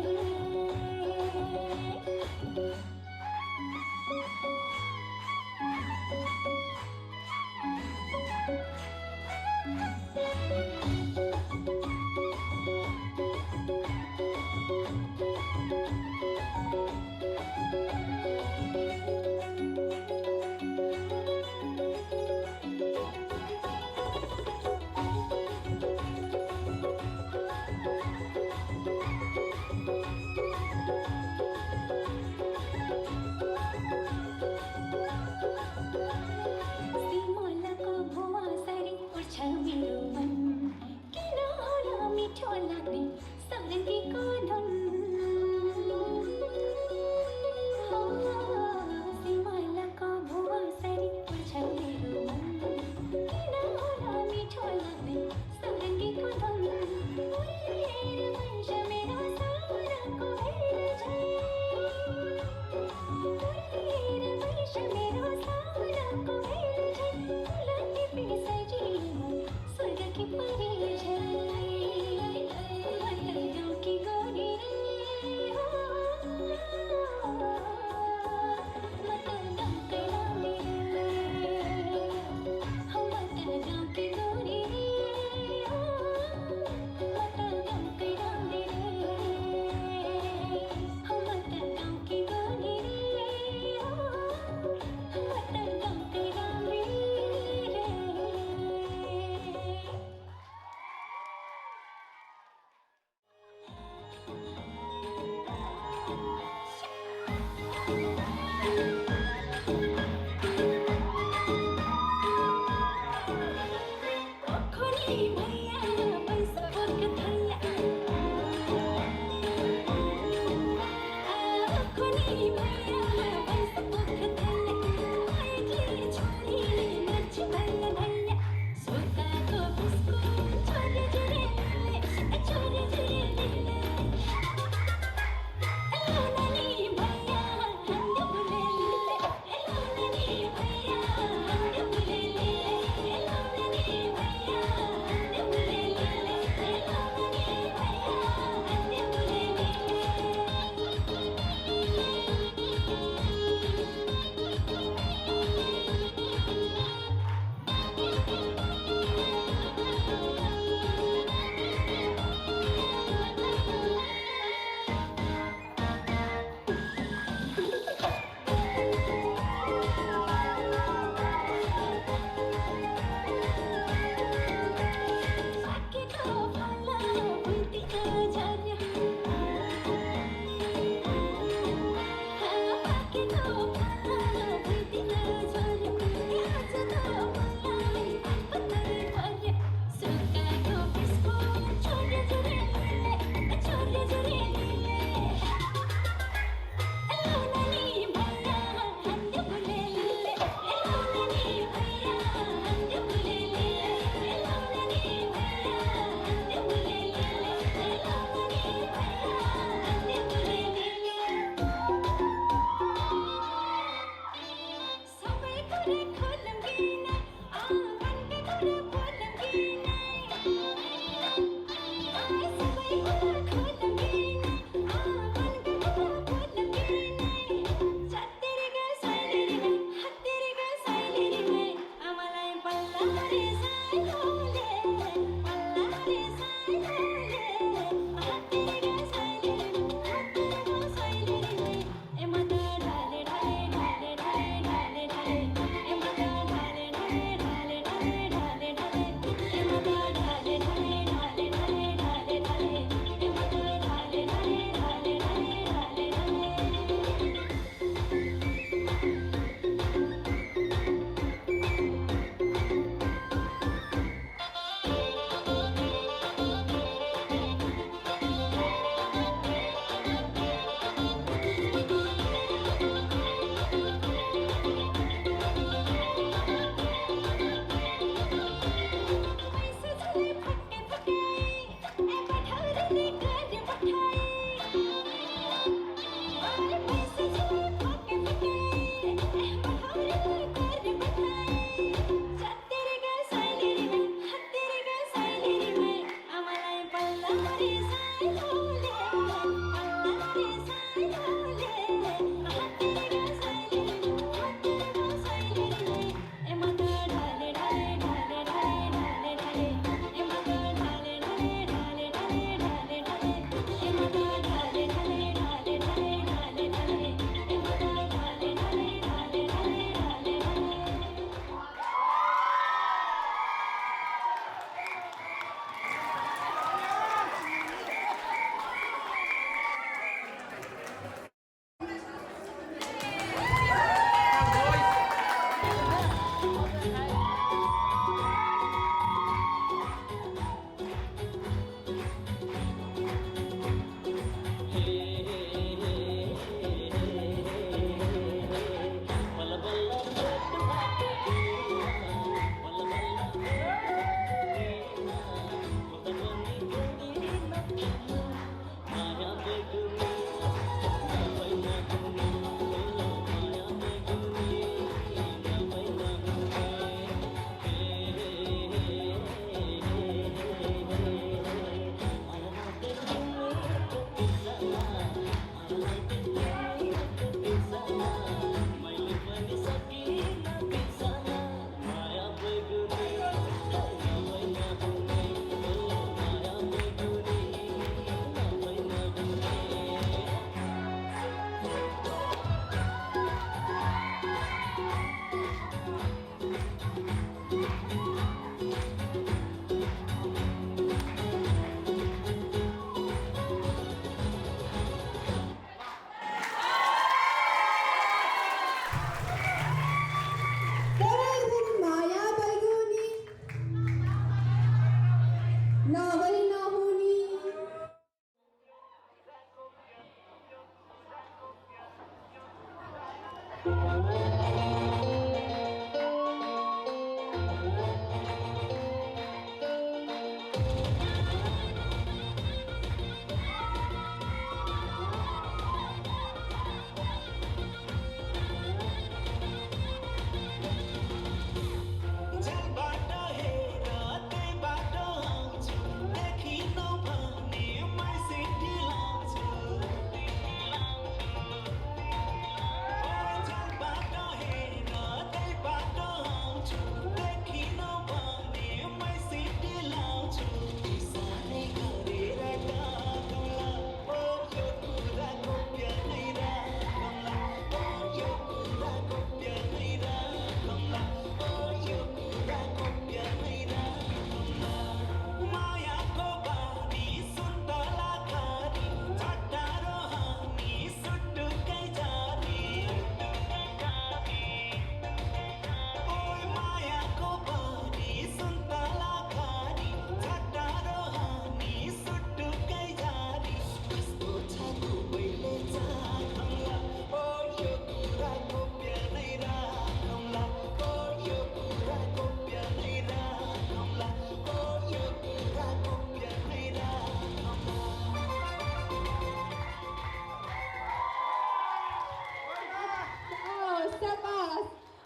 नभई नहुनी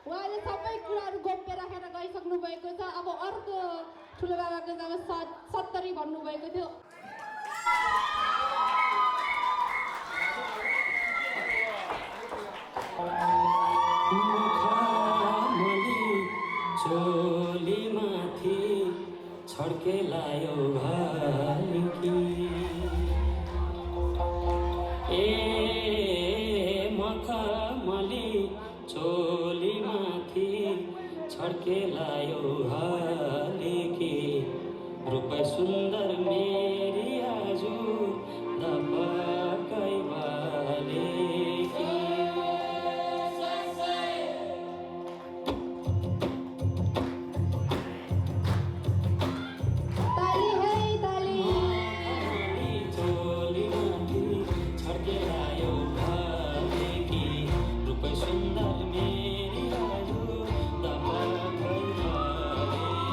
उहाँले सबै कुराहरू गोप्य राखेर गइसक्नु भएको छ। अब अर्को ठुलो बाबाको जब 70 भन्नुभएको थियो। चोली माथि छड्के लायो भालुकी ए मखमली चोली माथि छड्के लायो भालुकी रूप सुन्दर मेरी आजु दपकै भालेकी सुन्दर मेरी आजु दपकै भालेकी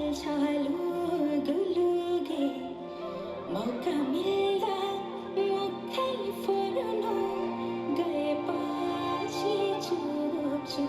चल्छ लुगे मौका मिल्दा मुखै फुर्नु गएपछि चुप्छु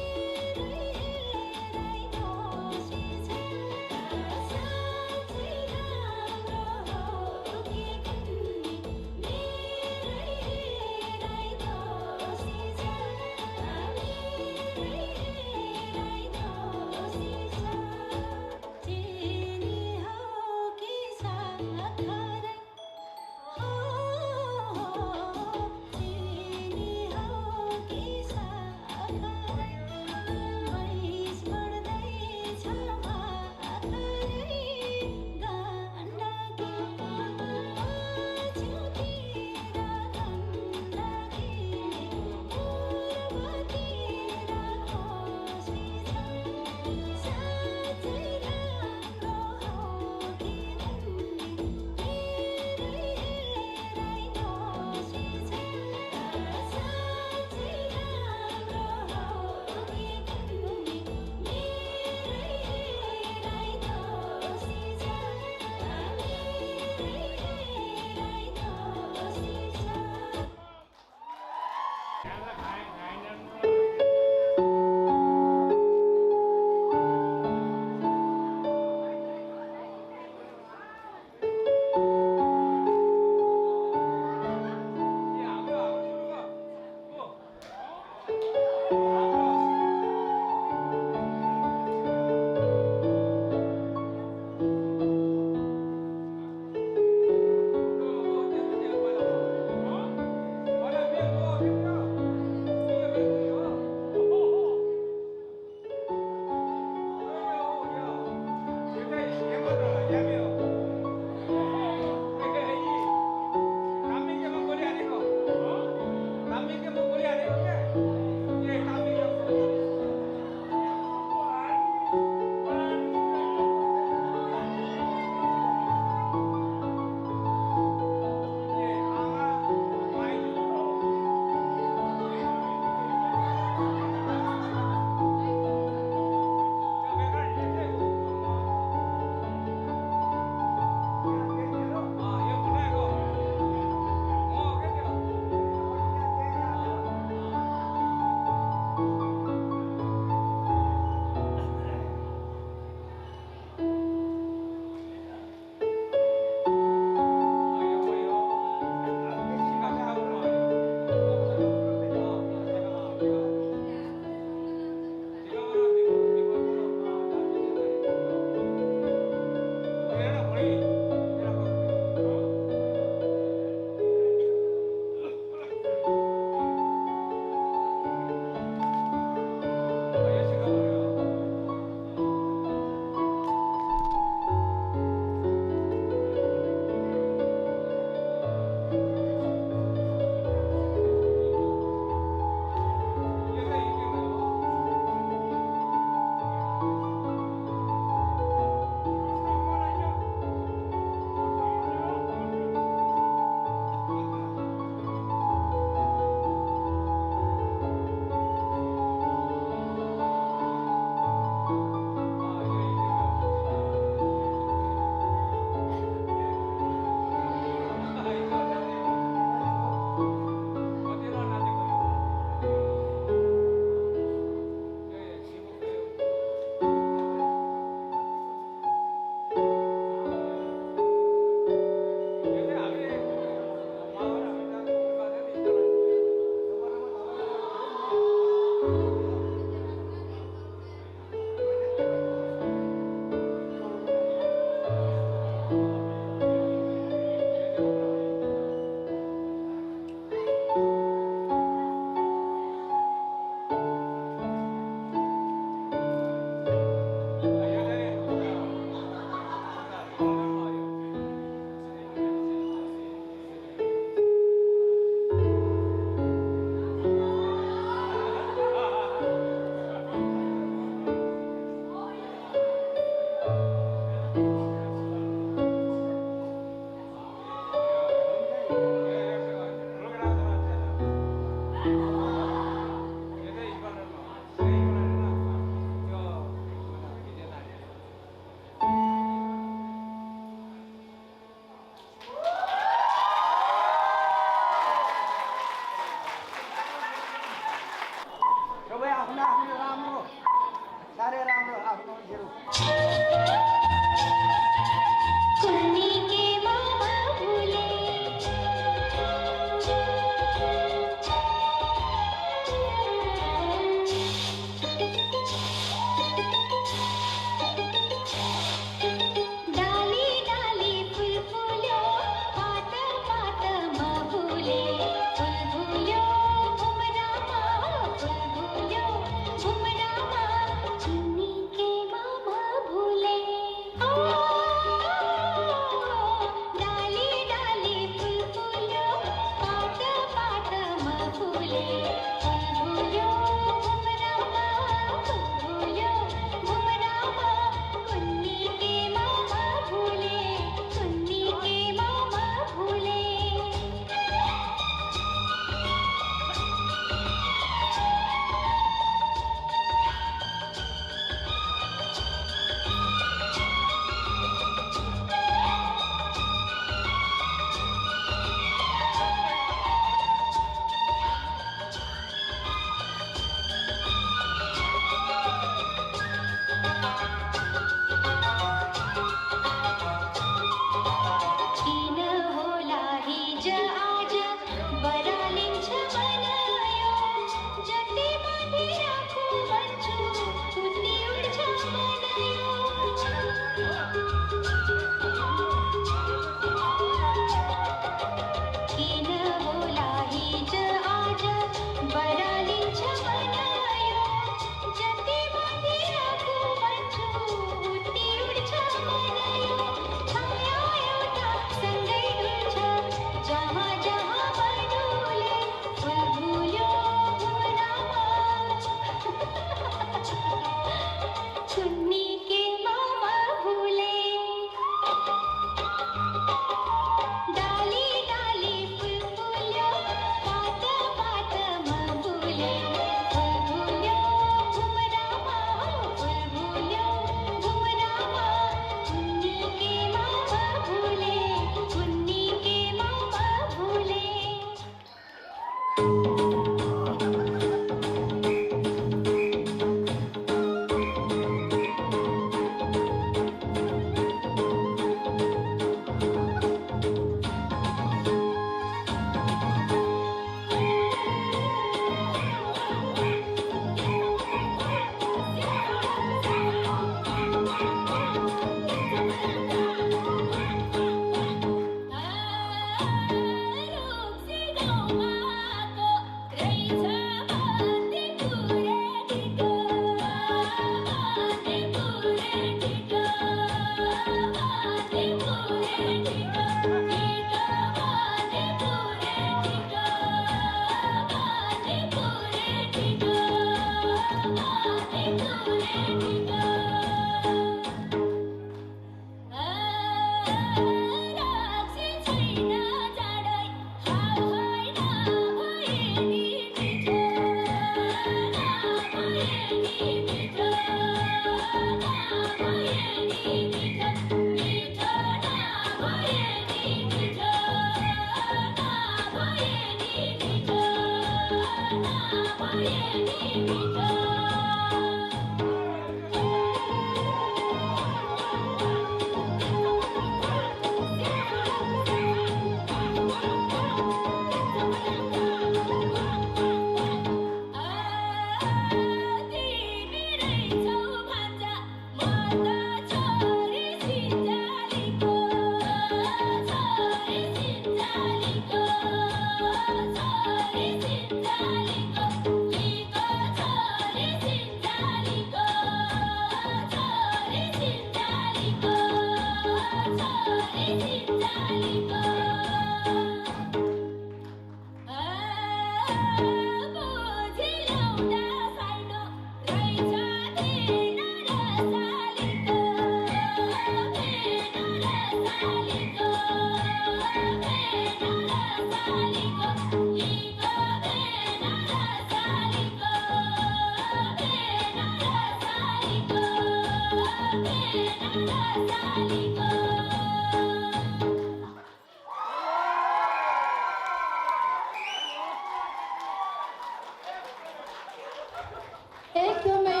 एकदमै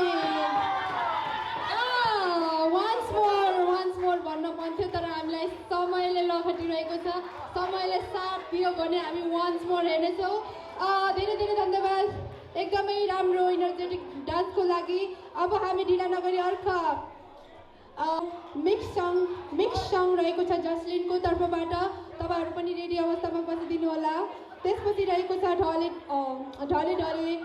once more भन्न मन थियो तर हामीलाई समयले लखटिरहेको छ समयले साथ दियो भने हामी once more हेर्नेछौँ धेरै धेरै धन्यवाद एकदमै राम्रो इनर्जेटिक डान्सको लागि अब हामी ढिला नगरी अर्को मिक्स सङ रहेको छ जसलिनको तर्फबाट तपाईँहरू पनि रेडी अवस्थामा बसिदिनु होला त्यसपछि रहेको छ ढले ढले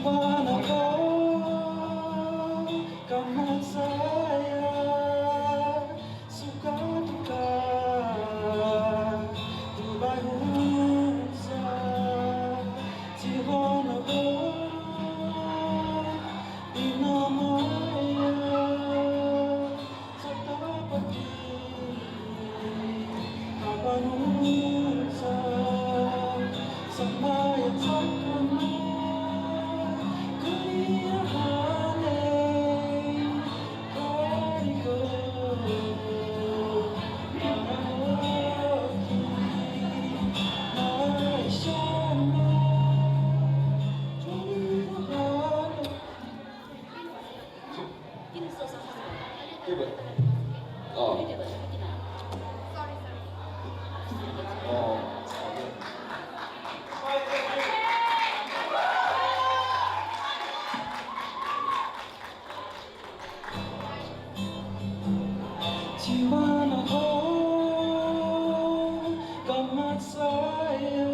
दीवाना हो कहाँ saya suka duka Dubai hunsa dीवाना हो बिना माया सतापति kapan hunsa samaya takana Dीवाना हो कहाँ saya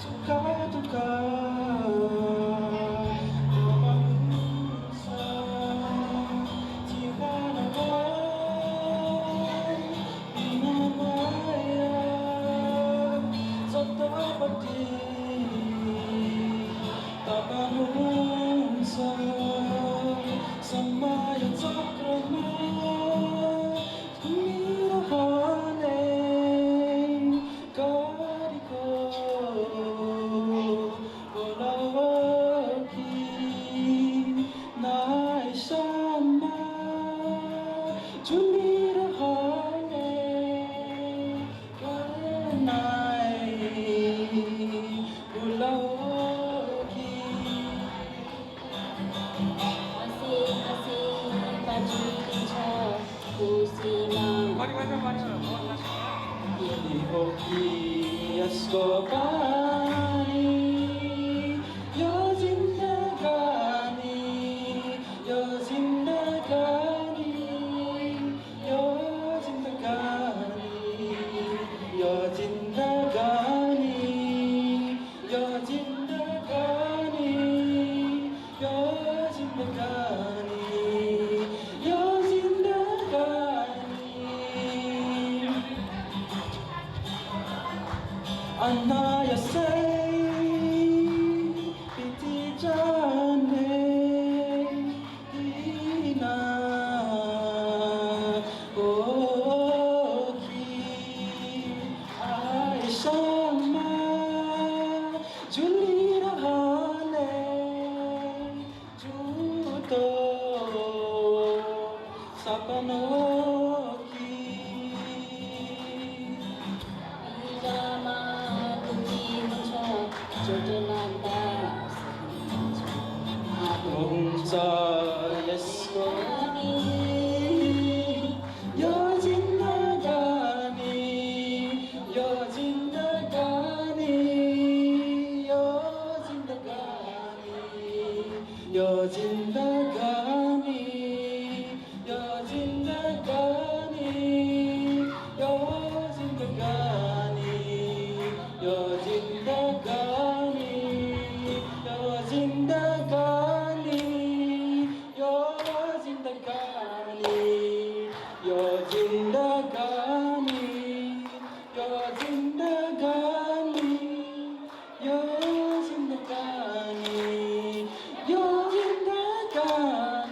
suka duka Dीवाना हो बिना माया सतापति kapan hunsa samaya takrama यसको पानी यो जिन्दगानी यो जिन्दगानी यो जिन्दगानी यो जिन्दगानी यो जिन्दगानी यो जिन्दगानी यो जिन्दगानी Anna ya say piti jane dina oh ki Aisha ma juli rahane juto sapano ki हुन्छ यसको यो जिन्दगानी यो जिन्दगानी यो जिन्दगानी यो जिन्दगानी यो जिन्दगानी यो जिन्दगानी यो जिन्दगानी यो जिन्दगानी यो जिन्दगानी यो जिन्दगानी यो जिन्दगानी यो जिन्दगानी यो जिन्दगानी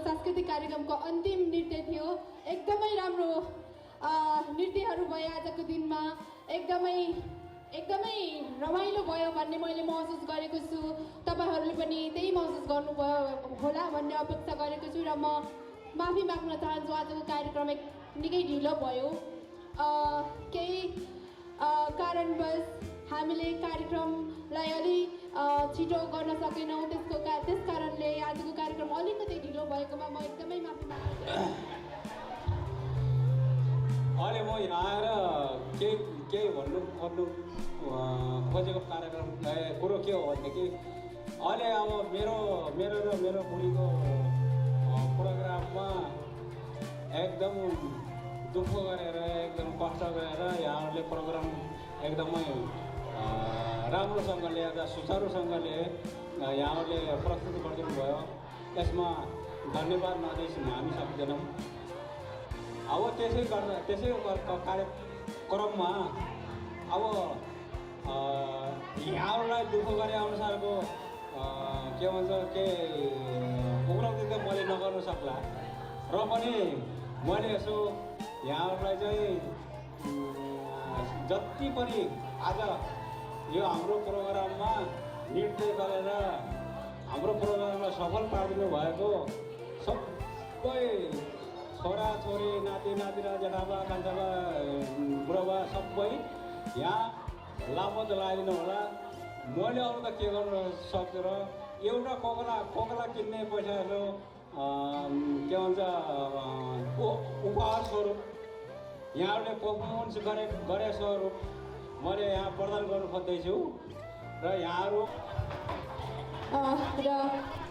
सांस्कृतिक कार्यक्रमको अन्तिम नृत्य थियो। एकदमै राम्रो नृत्यहरू भयो आजको दिनमा। एकदमै रमाइलो भयो भन्ने मैले महसुस गरेको छु। तपाईँहरूले पनि त्यही महसुस गर्नुभयो होला भन्ने अपेक्षा गरेको छु र म माफी माग्न चाहन्छु। आजको कार्यक्रम निकै ढिलो भयो। केही कारणवश हामीले कार्यक्रमलाई अलि छिटो गर्न सकेनौँ। त्यस कारणले आजको कार्यक्रम अलिकति ढिलो भएकोमा म एकदमै माफी माग्छु। अहिले म यहाँ आएर केही भन्नु खोजेको कार्यक्रम कुरो के हो भनेदेखि अहिले अब मेरो र मेरो बुढीको प्रोग्राममा एकदम दुःख गरेर एकदम कष्ट गरेर यहाँहरूले प्रोग्राम एकदमै राम्रोसँगले सुचारुसँगले यहाँहरूले प्रस्तुत गरिदिनु भयो। यसमा धन्यवाद नदिई हामी सक्दैनौँ। अब त्यसै कार्यक्रममा अब यहाँहरूलाई दुःख गरे अनुसारको के भन्छ उपलब्धि त मैले नगर्नु सक्ला र पनि मैले यसो यहाँहरूलाई चाहिँ जति पनि आज यो हाम्रो प्रोग्राममा नृत्य गरेर हाम्रो प्रोग्रामलाई सफल पारिदिनु भएको सबै छोराछोरी नाति नातिरा जेठाबा कान्छाबा बुढाबा सबै यहाँ लामत लगाइदिनु होला। मैले अरू त के गर्न सक्छु र एउटा कोकला किन्ने पैसाहरू के भन्छ उपहार स्वरूप यहाँहरूले पर्फर्मेन्स गरे स्वरूप मैले यहाँ प्रदान गर्नु खोज्दैछु र यहाँहरू र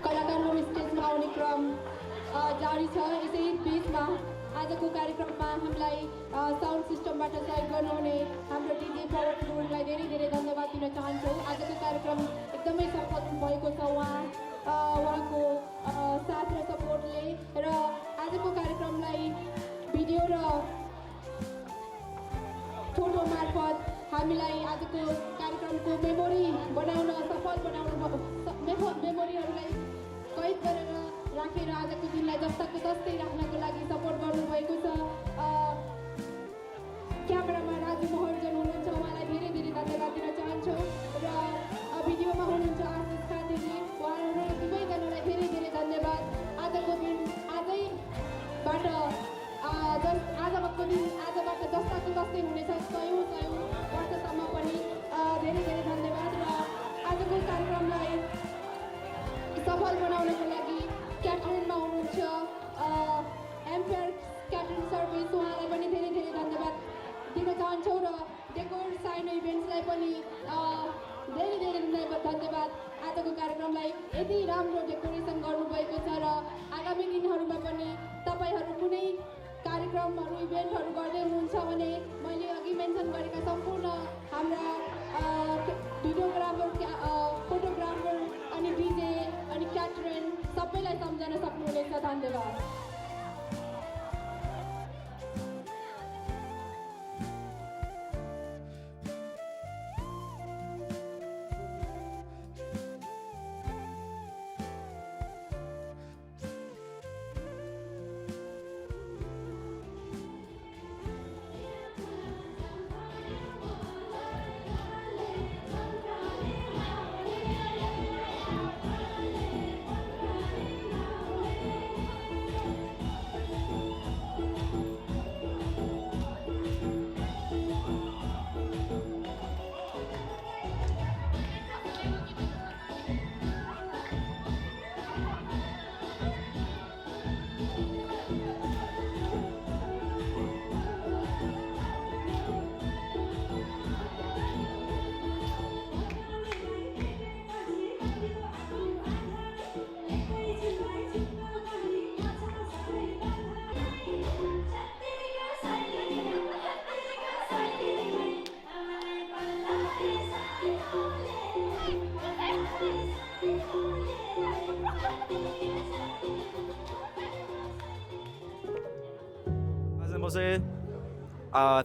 कलाकारहरू स्टेजमा आउने क्रम जारी छ। यसै बिचमा आजको कार्यक्रममा हामीलाई साउन्ड सिस्टमबाट सहयोग गर्नुहुने हाम्रो डिजे पवन गुरुङलाई धेरै धेरै धन्यवाद दिन चाहन्छौँ। आजको कार्यक्रम एकदमै सफल भएको छ उहाँको साथ र सपोर्टले र आजको कार्यक्रमलाई भिडियो र फोटो मार्फत हामीलाई आजको कार्यक्रमको मेमोरी बनाउन सफल बनाउनु मेमोरीहरूलाई कैद गरेर राखेर आजको दिनलाई जस्ताको जस्तै राख्नको लागि सपोर्ट गर्नुभएको छ। क्यामेरामा राजु महर्जन हुनुहुन्छ, उहाँलाई धेरै धेरै धन्यवाद दिन चाहन्छौँ र भिडियोमा हुनुहुन्छ आशिष खातीजी, उहाँहरू दुवैजनालाई धेरै धेरै धन्यवाद। आजको दिन आजबाट जस्ताको जस्तै हुनेछ, सयौँ वर्षसम्म पनि धेरै धेरै धन्यवाद। र आजको कार्यक्रमलाई सफल बनाउनको लागि क्याटरिङमा हुनुहुन्छ एम्पायर क्याटरिङ सर्भिस, उहाँलाई पनि धेरै धेरै धन्यवाद दिन चाहन्छौँ र डेकोर साइन इभेन्ट्सलाई पनि धेरै धेरै धन्यवाद। आजको कार्यक्रमलाई यति राम्रो डेकोरेसन गर्नुभएको छ र आगामी दिनहरूमा पनि तपाईँहरू कुनै कार्यक्रमहरू इभेन्टहरू गर्दै हुनुहुन्छ भने मैले अघि मेन्सन गरेका सम्पूर्ण हाम्रा भिडियोग्राफर फोटोग्राफर अनि डिजे अनि क्याटरिङ सबैलाई सम्झन सक्नुहुनेछ। धन्यवाद। Jose,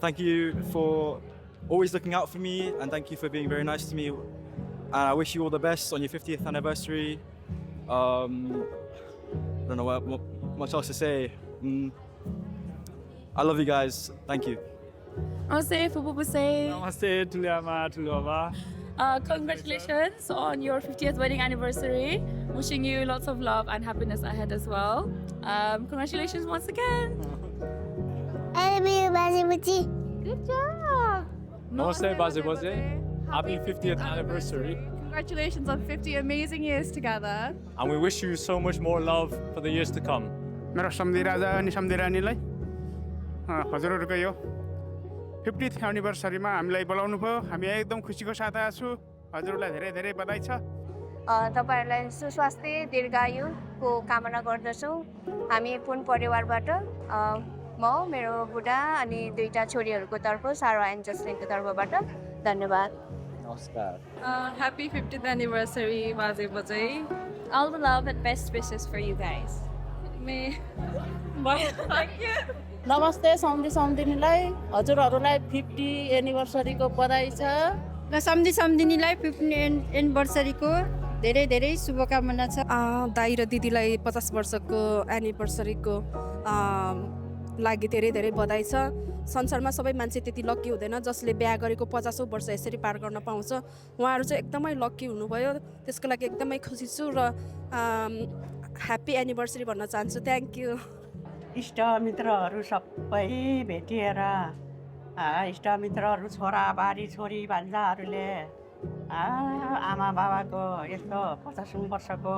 thank you for always looking out for me, and thank you for being very nice to me. And I wish you all the best on your 50th anniversary. I don't know what much else to say. I love you guys. Thank you. Namaste, Fupupuse. Namaste, Tuliama, Tuliama. Congratulations on your 50th wedding anniversary. Wishing you lots of love and happiness ahead as well. Congratulations once again. I love you, Bazibuchi. Good job. Namaste, Bazibuchi. Happy 50th anniversary. Congratulations on 50 amazing years together. And we wish you so much more love for the years to come. मेरो सम्धि राजा अनि सम्धि रानीलाई हजुरहरूको यो 50th एनिभर्सरीमा हामीलाई बोलाउनु भयो हामी एकदम खुसीको साथ आएको छु हजुरलाई धेरै धेरै बधाई छ तपाईँहरूलाई सुस्वास्थ्य दीर्घायुको कामना गर्दछौँ हामी पुन परिवारबाट म मेरो बुढा अनि दुईटा छोरीहरूको तर्फ सारा एन्ड जसलिनको तर्फबाट धन्यवाद Happy 50th anniversary, Bazibuchi. All the love and best wishes for you guys. Thank you. नमस्ते सम्धिनीलाई हजुरहरूलाई 50 एनिभर्सरीको बधाई छ र सम्धिनीलाई 50 एनिभर्सरीको धेरै धेरै शुभकामना छ दाइ र दिदीलाई 50 वर्षको एनिभर्सरीको लागि धेरै धेरै बधाई छ संसारमा सबै मान्छे त्यति लक्की हुँदैन जसले बिहा गरेको 50औं वर्ष यसरी पार गर्न पाउँछ उहाँहरू चाहिँ एकदमै लक्की हुनुभयो त्यसको लागि एकदमै खुसी छु र ह्याप्पी एनिभर्सरी भन्न चाहन्छु थ्याङ्क यू इष्टमित्रहरू सबै भेटिएर इष्टमित्रहरू छोराबारी छोरी भान्जाहरूले आमा बाबाको यस्तो 50औं वर्षको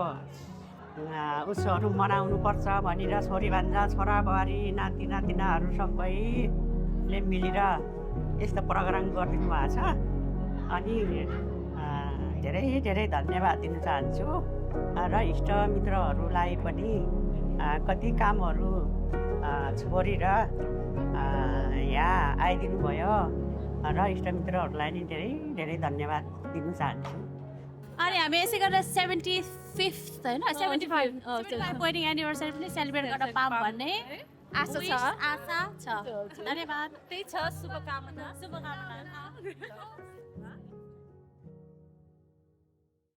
उत्सवहरू मनाउनुपर्छ भनेर छोरी भान्जा छोराबारी नाति नातिनाहरू सबैले मिलेर यस्तो प्रोग्राम गरिदिनु भएको छ अनि धेरै धेरै धन्यवाद दिन चाहन्छु र इष्टमित्रहरूलाई पनि कति कामहरू छोडेर यहाँ आइदिनु भयो र इष्टमित्रहरूलाई नि धेरै धेरै धन्यवाद दिन चाहन्छु अनि हामी यसै गरेर 75th हैन 75 वेडिङ एनिभर्सरी पनि सेलिब्रेट गर्न पाऊँ भन्ने आशा छ धन्यवाद त्यही छ शुभकामना